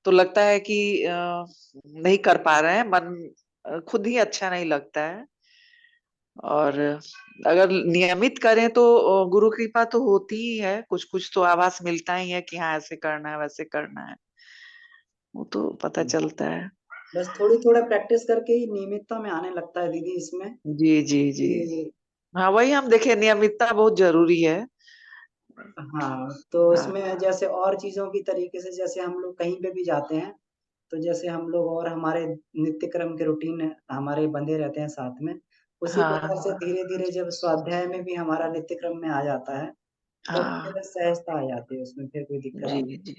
तो लगता है कि नहीं कर पा रहे हैं, मन खुद ही अच्छा नहीं लगता है। और अगर नियमित करें तो गुरु कृपा तो होती ही है, कुछ कुछ तो आभास मिलता ही है कि हाँ ऐसे करना है वैसे करना है, वो तो पता चलता है।
बस थोड़ी-थोड़ा प्रैक्टिस करके ही नियमितता में आने लगता है दीदी इसमें
जी जी जी।
कि
हाँ वही हम देखे, नियमितता बहुत जरूरी है।
हाँ, तो
हाँ
इसमें जैसे और चीज़ों की तरीके से जैसे हम लोग कहीं पे भी जाते हैं, तो जैसे हम लोग और हमारे नित्य क्रम के रूटीन हमारे बंधे रहते हैं साथ में, उसी प्रकार से
हाँ
धीरे-धीरे जब स्वाध्याय में भी हमारा नित्य क्रम में आ जाता है, तो
हाँ
फिर सहजता आ जाती है उसमें, फिर कोई दिक्कत
जी
नहीं।
जी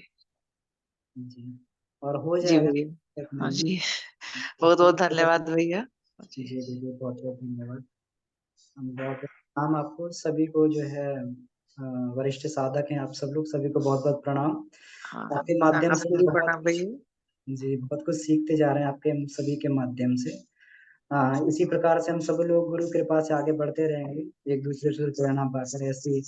जी, और हो
जी
जाएगा,
भैया।
दिक्कत
हाँ
नहीं है।
जी, बहुत बहुत
जी,
धन्यवाद भैया। जी
जी दीदी, बहुत-बहुत धन्यवाद। हम बहुत प्रणाम आपको सभी को जो है वरिष्ठ साधक हैं आप सब लोग, सभी को बहुत-बहुत प्रणाम।
हाँ
आपके
हाँ,
माध्यम से
आपको
हम
भी
बहुत
प्रणाम
कुछ,
भैया।
जी, बहुत कुछ सीखते जा रहे हैं आपके हम सभी के माध्यम से। इसी प्रकार से हम सभी लोग गुरु कृपा से आगे बढ़ते रहेंगे, एक-दूसरे से प्रेरणा पाकर, ऐसी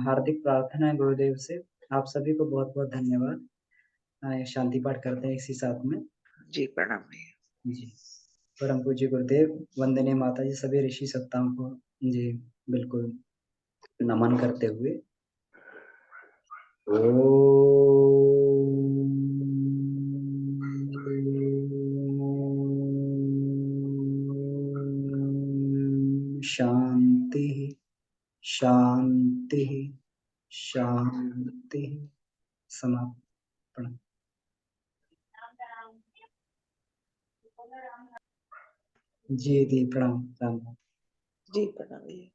हार्दिक प्रार्थना है गुरुदेव से। आप सभी को बहुत-बहुत धन्यवाद। शांति पाठ करते हैं इसी साथ में।
जी प्रणाम भैया।
जी, परम पूज्य गुरुदेव, वंदनीय माताजी, सभी ऋषि सत्ताओं को जी, बिल्कुल नमन करते हुए ओम शांति शांति शांति। समापन। जी दी प्रणाम, राम राम।
जी प्रणाम भैया।